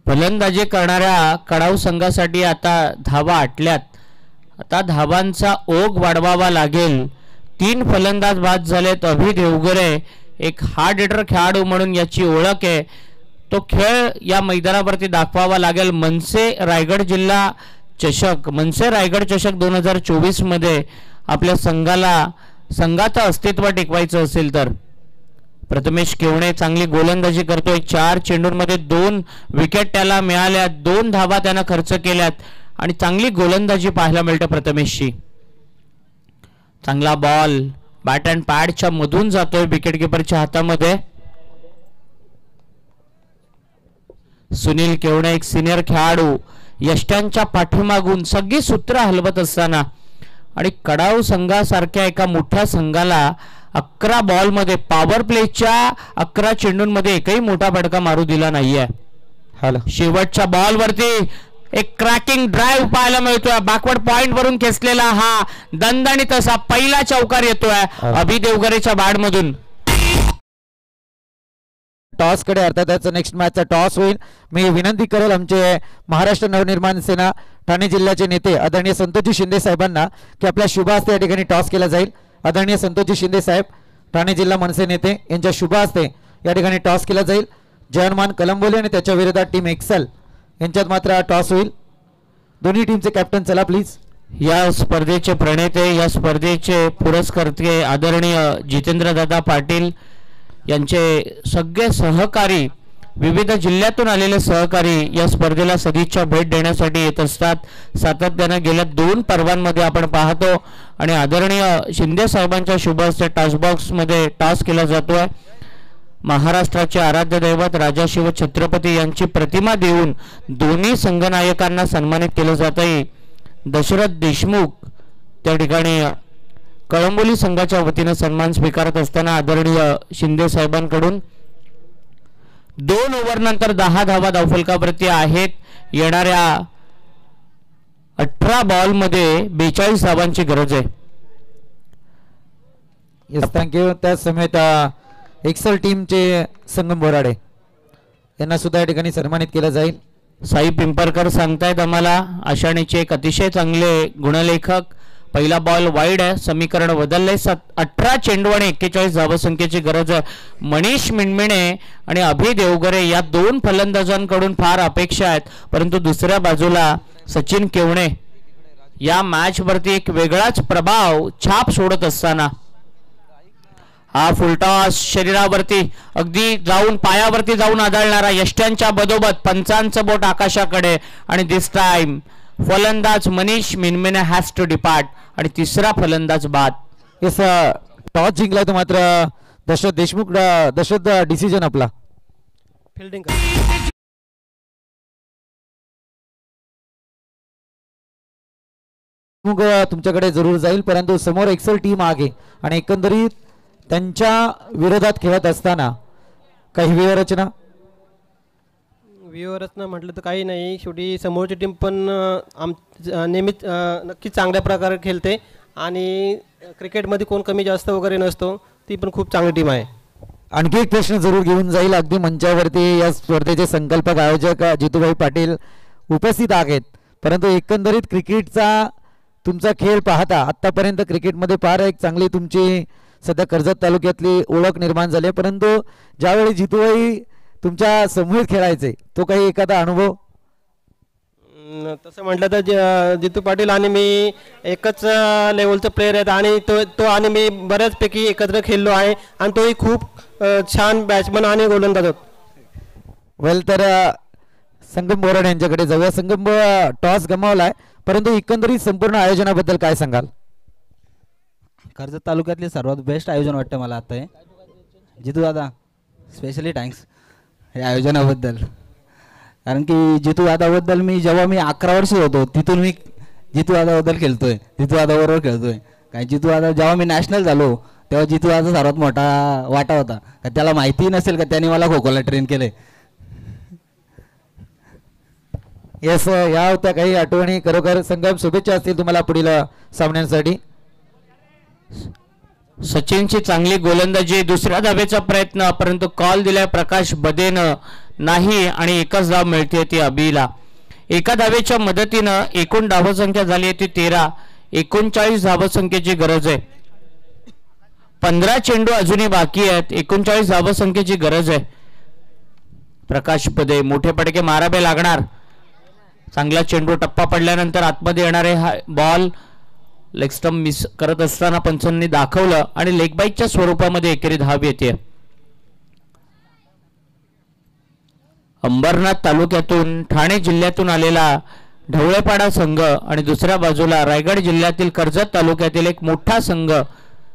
फलंदाजी करणाऱ्या कडाव संघासाठी आता धावा आटल्यात. आता धावांचा ओघ वाढवावा लागेल. 3 फलंदाज बाद झालेत. अभि देवगरे एक हार्ड हिटर खेळाडू म्हणून याची ओळख आहे. तो खेळ या मैदानावरती दाखवावा लागेल. मनसे रायगड जिल्हा चषक, मनसे रायगड चषक 2024 मध्ये आपल्या संघाचं अस्तित्व टिकवायचं असेल तर. प्रथमेश केवणे चांगली गोलंदाजी करतोय. 4 चेंडूंमध्ये 2 विकेट त्याला मिळाल्या. 2 धावा त्यानं खर्च केल्यात आणि चांगली गोलंदाजी पाहायला मिळते प्रथमेशची. चांगला बॉल बॅट अँड पॅडच्या मधून जातोय विकेट किपरच्या हातामध्ये. सुनील केवणे एक सिनियर खेळाडू यष्ट्यांच्या पाठीमागून सगळी सूत्र हलवत असताना आणि कडाव संघासारख्या एका मोठ्या संघाला 11 बॉल मध्ये पॉवर प्लेच्या 11 चेंडूंमध्ये एकही मोठा फटका मारू दिला नाहीये. शेवटच्या बॉल वरती एक क्रॅकिंग ड्राईव्ह पाहायला मिळतोय. बॅकवर्ड पॉइंट वरून खेचलेला हा दणदणीत असा पहिला चौकार येतोय अभि देवगरेच्या बॅट मधून. टॉस कडे अर्थात त्याचा नेक्स्ट मॅचचा टॉस होईल. मी विनंती करेल आमचे महाराष्ट्र नवनिर्माण सेना ठाणे जिल्ह्याचे नेते आदरणीय संतोषजी शिंदे साहेबांना की आपल्या शुभ हस्ते या ठिकाणी टॉस केला जाईल. आदरणीय संतोषजी शिंदे साहेब ठाणे जिल्हा मनसे नेते यांच्या शुभ हस्ते या ठिकाणी टॉस केला जाईल. जयनमान कलंबोली आणि त्याच्या विरोधात टीम एक्सेल यांच्यात मात्र टॉस होईल. दोन्ही टीमचे कॅप्टन चला प्लीज. या स्पर्धेचे प्रणेते, या स्पर्धेचे पुरस्कर्ते आदरणीय जितेंद्रदादा पाटील यांचे सगळे सहकारी, विविध जिल्ह्यातून आलेले सहकारी या स्पर्धेला सदिच्छा भेट देण्यासाठी येत असतात. सातत्याने गेल्या 2 पर्वांमध्ये आपण पाहतो आणि आदरणीय शिंदे साहेबांच्या शुभ हस्ते टॉस बॉक्स मध्ये टॉस केला जातोय. महाराष्ट्राचे आराध्य दैवत राजा शिव छत्रपती यांची प्रतिमा देऊन दोन्ही संघनायकांना सन्मानित केलं जात आहे. दशरथ देशमुख त्या ठिकाणी कळंबोली संघाच्या वतीने सन्मान स्वीकारत असताना आदरणीय शिंदे साहेबांकडून 2 ओव्हर नंतर 10 धावा धावफलकावरती आहेत. येणाऱ्या 18 बॉल मध्ये 42 धावांची गरज आहे. Yes thank you. त्याच समेत एक्सेल टीमचे संगम बोराडे यांना सुद्धा या ठिकाणी सन्मानित केलं जाईल. साई पिंपरकर सांगतायत आम्हाला आषाढीचे एक अतिशय चांगले गुणलेखक. पहिला बॉल वाईड आहे. समीकरण बदलले. 18 चेंडू आणि 41 धावसंख्येची गरज आहे. मनीष मिणमिणे आणि अभि देवगरे या 2 फलंदाजांकडून फार अपेक्षा आहेत. परंतु दुसऱ्या बाजूला सचिन केवणे या मॅच वरती एक वेगळाच प्रभाव छाप सोडत असताना हा फुलटॉस शरीरावरती अगदी जाऊन पायावरती जाऊन आदळणारा यष्ट्यांच्या बदोबत पंचांचं बोट आकाशाकडे आणि दिस टाइम फलंदाज मनीष मिनमिने हॅज टू डिपार्ट आणि तिसरा फलंदाज बाद. येस टॉस जिंकला तो मात्र दशरथ देशमुख. दशरथ डिसिजन आपला फिल्डिंग तुमच्याकडे जरूर जाईल. परंतु समोर एक्सेल टीम आहे आणि एकंदरीत त्यांच्या विरोधात खेळत असताना काही व्यूहरचना म्हटलं तर काही नाही. शेवटी समोरची टीम पण नेहमीच नक्कीच चांगल्या प्रकारे खेळते आणि क्रिकेटमध्ये कोण कमी जास्त वगैरे नसतो. ती पण खूप चांगली टीम आहे. आणखी एक प्रश्न जरूर घेऊन जाईल. अगदी मंचावरती या स्पर्धेचे संकल्पक आयोजक जितूभाई पाटील उपस्थित आहेत. परंतु एकंदरीत क्रिकेटचा तुमचा खेळ पाहता आतापर्यंत क्रिकेटमध्ये फार एक चांगली तुमची सध्या कर्जत तालुक्यातली ओळख निर्माण झाली आहे. परंतु ज्यावेळी जितूभाई तुमच्या समूहित खेळायचे तो काही एखादा अनुभव? तसं म्हटलं तर जितू पाटील आणि मी एकच लेवलचे प्लेयर आहेत आणि तो आणि मी बऱ्याचपैकी एकत्र खेळलो आहे आणि तोही खूप छान बॅट्समन आणि गोलंदाज होता. वेल तर संगम बोराडे यांच्याकडे जाऊया. संगम टॉस गमावलाय, परंतु एकंदरीत संपूर्ण आयोजनाबद्दल काय सांगाल? कर्जत तालुक्यातले सर्वात बेस्ट आयोजन वाटतं मला आता हे. जितू दादा स्पेशली थँक्स हे आयोजनाबद्दल. कारण की जितू दादाबद्दल जेव्हा मी 11 वर्ष होतो तिथून मी जितू दादाबद्दल खेळतोय, जितू दादाबरोबर खेळतोय. कारण जितू दादा जेव्हा मी नॅशनल झालो तेव्हा जितू दादा सर्वात मोठा वाटा होता. का त्याला माहिती नसेल का त्यांनी मला खो खोला ट्रेन केले. येस, या होत्या काही आठवणी. खरोखर संगम शुभेच्छा असतील तुम्हाला पुढील सामन्यांसाठी. सचिनची चांगली गोलंदाजी, दुसऱ्या धावेचा प्रयत्न, परंतु कॉल दिलाय प्रकाश बदेनं नाही आणि एकच धाव मिळते ती अबीला. एका धावेच्या मदतीनं एकूण धावसंख्या झाली आहे ती 13. 39 धावसंख्येची गरज आहे. 15 चेंडू अजूनही बाकी आहेत. 39 धावसंख्येची गरज आहे. प्रकाश बदे मोठे पडके मारावे लागणार. चांगला चेंडू टप्पा पडल्यानंतर आतमध्ये येणारे बॉल लेग स्टंप मिस करत असताना पंचांनी दाखवलं आणि लेग बाईकच्या स्वरूपामध्ये एकेरी धाव येते. अंबरनाथ तालुक्यातून ठाणे जिल्ह्यातून आलेला ढवळेपाडा संघ आणि दुसऱ्या बाजूला रायगड जिल्ह्यातील कर्जत तालुक्यातील एक मोठा संघ.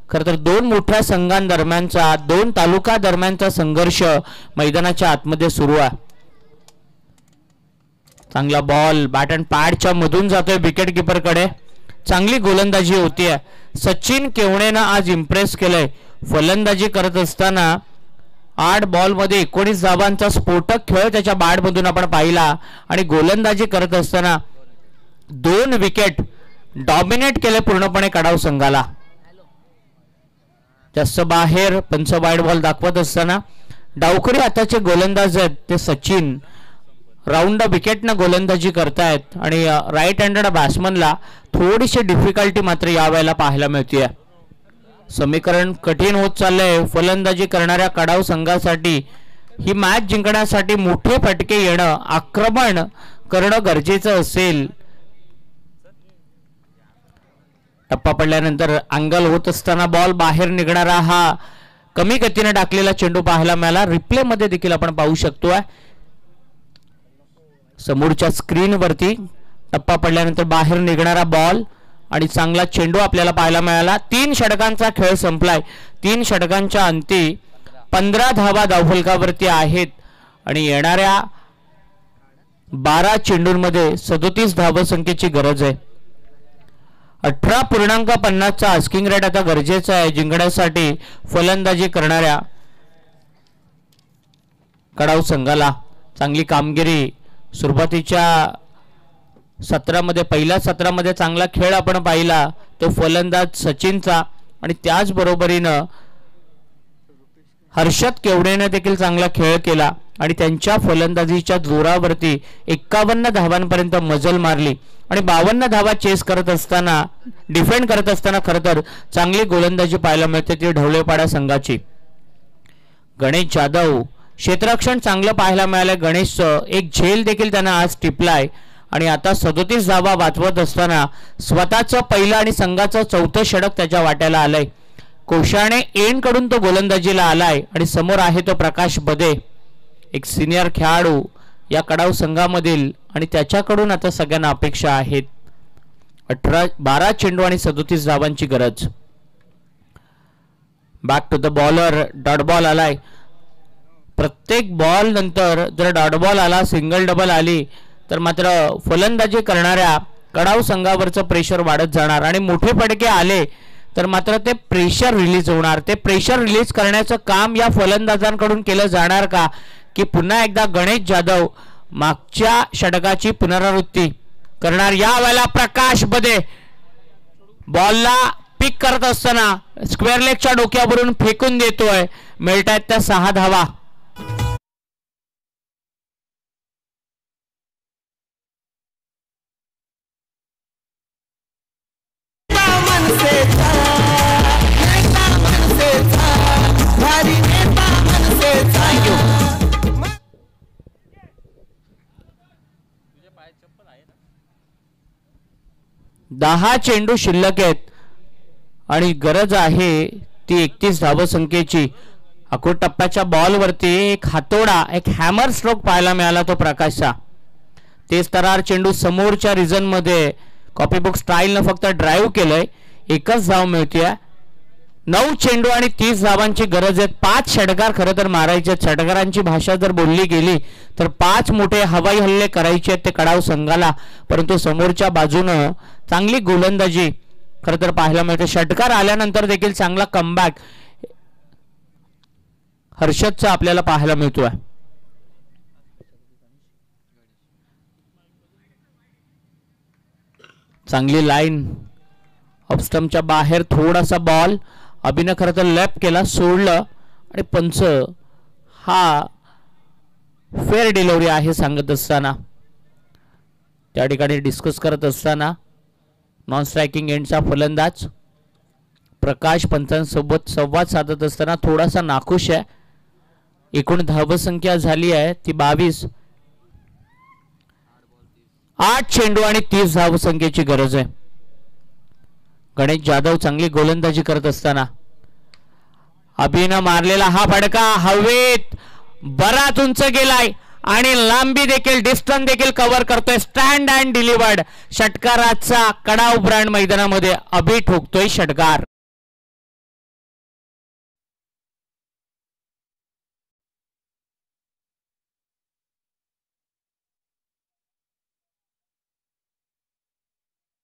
खरं तर दोन मोठ्या संघांदरम्यानचा, दोन तालुका दरम्यानचा संघर्ष मैदानाच्या आतमध्ये सुरू आहे. चांगला बॉल बॅट अँड पॅडच्या मधून जातोय विकेट किपर कडे. चांगली गोलंदाजी होतीये. सचिन केवणेनं आज इम्प्रेस केलंय. फलंदाजी करत असताना 8 बॉलमध्ये 19 धावांचा स्फोटक खेळ त्याच्या बॅटमधून आपण पाहिला आणि गोलंदाजी करत असताना 2 विकेट डॉमिनेट केले पूर्णपणे कडाव संघाला. जास्त बाहेर पंच वाईड बॉल दाखवत असताना डावखरी हाताचे गोलंदाज आहेत ते सचिन राऊंड विकेटनं गोलंदाजी करतायत आणि राईट हँडेड बॅट्समनला थोडीशी डिफिकल्टी मात्र यावेळेला पाहायला मिळते. समीकरण कठीण होत चाललंय फलंदाजी करणाऱ्या कडाव संघासाठी. ही मॅच जिंकण्यासाठी मोठे फटके येणं, आक्रमण करणं गरजेचं असेल. टप्पा पडल्यानंतर अँगल होत असताना बॉल बाहेर निघणारा हा कमी गतीने टाकलेला चेंडू पाहायला मिळाला. रिप्ले मध्ये देखील आपण पाहू शकतोय. समोरच्या स्क्रीनवरती टप्पा पडल्यानंतर बाहेर निघणारा बॉल आणि चांगला चेंडू आपल्याला पाहायला मिळाला. 3 षटकांचा खेळ संपलाय. 3 षटकांच्या अंती 15 धावा धावफलकावरती आहेत आणि येणाऱ्या 12 चेंडूंमध्ये 37 धावसंख्येची गरज आहे. 18.50चा आस्किंग रेट आता गरजेचा आहे जिंकण्यासाठी फलंदाजी करणाऱ्या कडाव संघाला. चांगली कामगिरी सुरुवातीच्या सत्रामध्ये, पहिल्या सत्रामध्ये चांगला खेळ आपण पाहिला तो फलंदाज सचिनचा आणि त्याचबरोबरीनं हर्षद केवडेने देखील चांगला खेळ केला आणि त्यांच्या फलंदाजीच्या जोरावरती 51 धावांपर्यंत मजल मारली आणि 52 धावा चेस करत असताना, डिफेंड करत असताना खरं तर चांगली गोलंदाजी पाहायला मिळते ती ढवळेपाडा संघाची. गणेश जाधव क्षेत्ररक्षण चांगलं पाहायला मिळालं. गणेशचं एक झेल देखील त्यानं आज टिपलाय आणि आता 37 धावा वाचवत असताना स्वतःचं पहिलं आणि संघाचं 4थं षटक त्याच्या वाट्याला आलंय. कोशाणे एंड कडून तो गोलंदाजीला आलाय आणि समोर आहे तो प्रकाश बदे, एक सिनियर खेळाडू या कडाव संघामधील आणि त्याच्याकडून आता सगळ्यांना अपेक्षा आहेत. 12 चेंडू आणि 37 धावांची गरज. Back to the bowler. Dot ball आलाय. प्रत्येक बॉल नंतर जर डॉट बॉल आला, सिंगल डबल आली तर मात्र फलंदाजी करणाऱ्या कडाव संघावरचं प्रेशर वाढत जाणार आणि मोठे फटके आले तर मात्र ते प्रेशर रिलीज होणार. ते प्रेशर रिलीज करण्याचं काम या फलंदाजांकडून केलं जाणार का की पुन्हा एकदा गणेश जाधव मागच्या षटकाची पुनरावृत्ती करणार. या वेळेला प्रकाश बदे बॉलला पिक करत असताना स्क्वेअर लेगच्या डोक्यावरून फेकून देतोय. मिळतायत त्या 6 धावा. 10 चेंडू शिल्लक आहेत आणि गरज आहे ती 31 धावसंख्येची. अकोट टप्प्याच्या बॉलवरती एक हातोडा, एक हॅमर स्ट्रोक पाहायला मिळाला तो प्रकाशचा. तेज तरार चेंडू समोरच्या रिझन मध्ये कॉपीबुक स्टाईलनं फक्त ड्राईव्ह केलंय. एकच धाव मिळते. 9 चेंडू आणि 30 धावांची गरज आहे. 5 षटकार खरं तर मारायचे. षटकारांची भाषा जर बोलली गेली तर 5 मोठे हवाई हल्ले करायचे आहेत ते कडाव संघाला. परंतु समोरच्या बाजूनं चांगली गोलंदाजी खरं तर पाहायला मिळते. षटकार आल्यानंतर देखील चांगला कमबॅक हर्षदचा आपल्याला पाहायला मिळतोय. चांगली लाईन ऑफस्टम्पच्या बाहेर थोडासा बॉल अभिनं खरं तर लेफ्ट केला, सोडलं आणि पंच हा फेअर डिलिव्हरी आहे सांगत असताना त्या ठिकाणी डिस्कस करत असताना नॉन स्ट्रायकिंग एंडचा फलंदाज प्रकाश पंचांसोबत संवाद साधत असताना थोडासा नाखुश आहे. एकूण धावसंख्या झाली आहे ती 22. 8 चेंडू आणि 30 धावसंख्येची गरज आहे. गणेश जाधव चांगली गोलंदाजी करत असताना अभिनं मारलेला हा फटका हवेत बराच उंच गेलाय आणि लांबी देखील डिस्टन्स देखील कव्हर करतोय. Stand and delivered षटकाराचा Kadav brand मैदानामध्ये अभि ठोकतोय षटकार.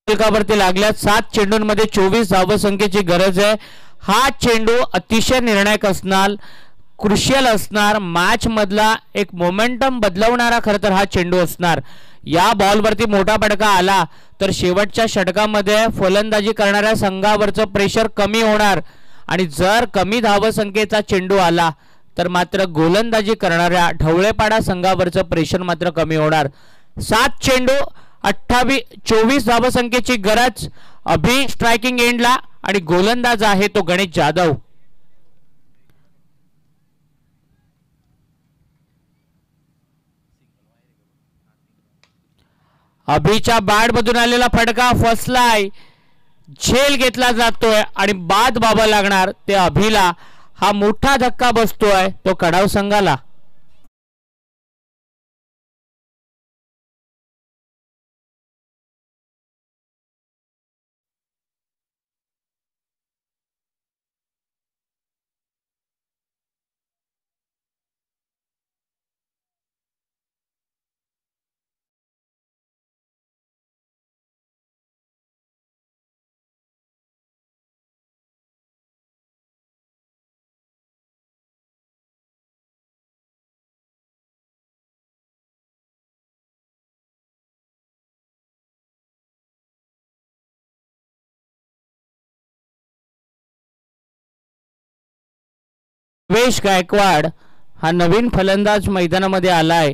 फलकावरती लागल्या 7 चेंडूंमध्ये 24 धावसंख्येची गरज आहे. हा चेंडू अतिशय निर्णायक असणार, क्रुशियल असणार. मॅच मधला एक मोमेंटम बदलवणारा खरं तर हा चेंडू असणार. या बॉलवरती मोठा फटका आला तर शेवटच्या षटकामध्ये फलंदाजी करणाऱ्या संघावरचं प्रेशर कमी होणार आणि जर कमी धावसंख्येचा चेंडू आला तर मात्र गोलंदाजी करणाऱ्या ढवळेपाडा संघावरचं प्रेशर मात्र कमी होणार. 7 चेंडू 24 धावसंख्येची गरज. अभि स्ट्रायकिंग एंडला आणि गोलंदाज आहे तो गणेश जाधव. अभिच्या बॅट मधून आलेला फटका फसलाय, झेल घेतला जातोय आणि बाद बाबा लागणार ते अभिला. हा मोठा धक्का बसतोय तो कडाव संघाला. वेश गायकवाड हा नवीन फलंदाज मैदानामध्ये आलाय.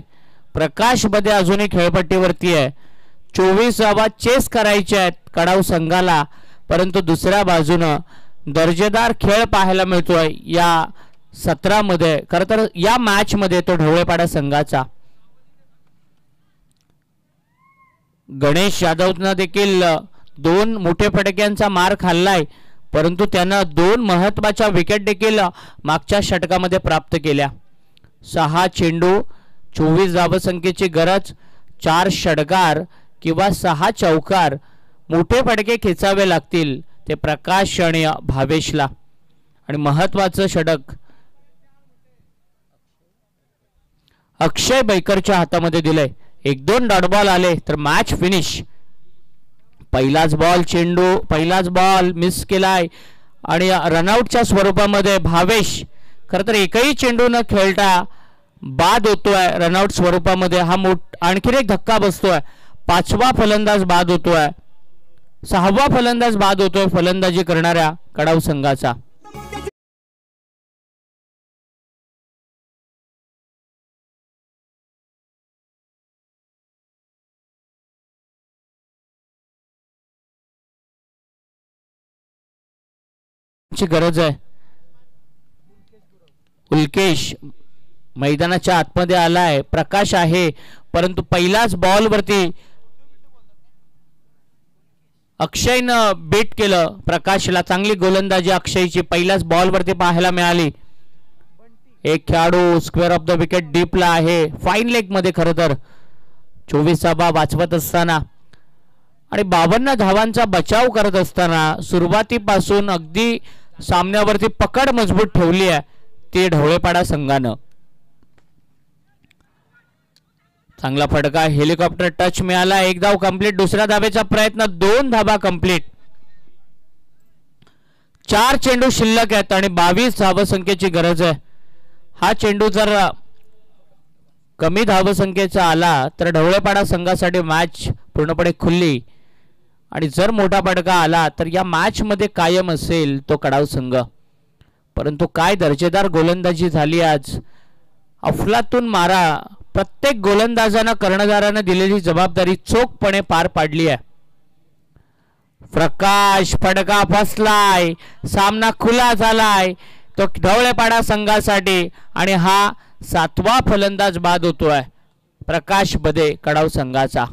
प्रकाश मध्ये अजूनही खेळपट्टीवरती आहे. 24 धावा चेस करायचे आहेत कडाव संघाला. परंतु दुसऱ्या बाजूनं दर्जेदार खेळ पाहायला मिळतोय या सत्रामध्ये. खरं तर या मॅच मध्ये तो ढवळेपाडा संघाचा. गणेश यादवनं देखील 2 मोठे फटक्यांचा मार खाल्लाय परंतु त्यानं 2 महत्वाच्या विकेट देखील मागच्या षटकामध्ये प्राप्त केल्या. 6 चेंडू 24 धावसंख्येची गरज. 4 षटकार किंवा 6 चौकार मोठे फटके खेचावे लागतील ते प्रकाश आणि भावेशला. आणि महत्वाचं षटक अक्षय बैकरच्या हातामध्ये दिलंय. 1-2 डॉट बॉल आले तर मॅच फिनिश. पहिलाच बॉल मिस केलाय आणि रनआउटच्या स्वरूपामध्ये भावेश खरं तर एकही चेंडू न खेळता बाद होतोय रनआउट स्वरूपामध्ये. हा आणखीन एक धक्का बसतोय. 5वा फलंदाज बाद होतोय. 6वा फलंदाज बाद होतोय फलंदाजी करणाऱ्या कडाव संघाचा. गरज आहे. उल्केश मैदानाच्या आतमध्ये आलाय. प्रकाश आहे परंतु पहिल्याच बॉल वरती अक्षयनं बीट केलं प्रकाशला. चांगली गोलंदाजी अक्षयची पहिल्याच बॉलवरती पाहायला मिळाली. एक खेळाडू स्क्वेअर ऑफ द विकेट डीपला आहे, फाईन लेग मध्ये. खरं तर 24 धावा वाचवत असताना आणि 52 धावांचा बचाव करत असताना सुरुवातीपासून अगदी सामन्यावरती पकड मजबूत ठेवली आहे ती ढवळेपाडा संघानं. चांगला फटका, हेलिकॉप्टर टच मिळाला. एक धाव कंप्लीट. दुसऱ्या धावेचा प्रयत्न, 2 धावा कंप्लीट. 4 चेंडू शिल्लक आहेत आणि 22 धावसंख्येची गरज आहे. हा चेंडू जर कमी धावसंख्येचा आला तर ढवळेपाडा संघासाठी मॅच पूर्णपणे खुलली आणि जर मोठा फटका आला तर या मॅच मध्ये कायम असेल तो कडाव संघ. परंतु काय दर्जेदार गोलंदाजी झाली आज. अफलातून मारा प्रत्येक गोलंदाजांना कर्णधारानं दिलेली जबाबदारी चोखपणे पार पाडली आहे. प्रकाश फटका फसलाय, सामना खुला झालाय तो ढवळेपाडा संघासाठी आणि हा 7वा फलंदाज बाद होतोय प्रकाश बदे कडाव संघाचा.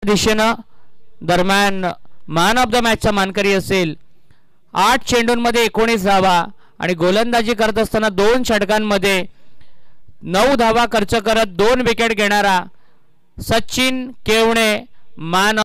दिशेनं दरम्यान मॅन ऑफ द मॅचचा मानकरी असेल. 8 चेंडूंमध्ये 19 धावा आणि गोलंदाजी करत असताना 2 षटकांमध्ये 9 धावा खर्च करत 2 विकेट घेणारा सचिन केवणे मॅन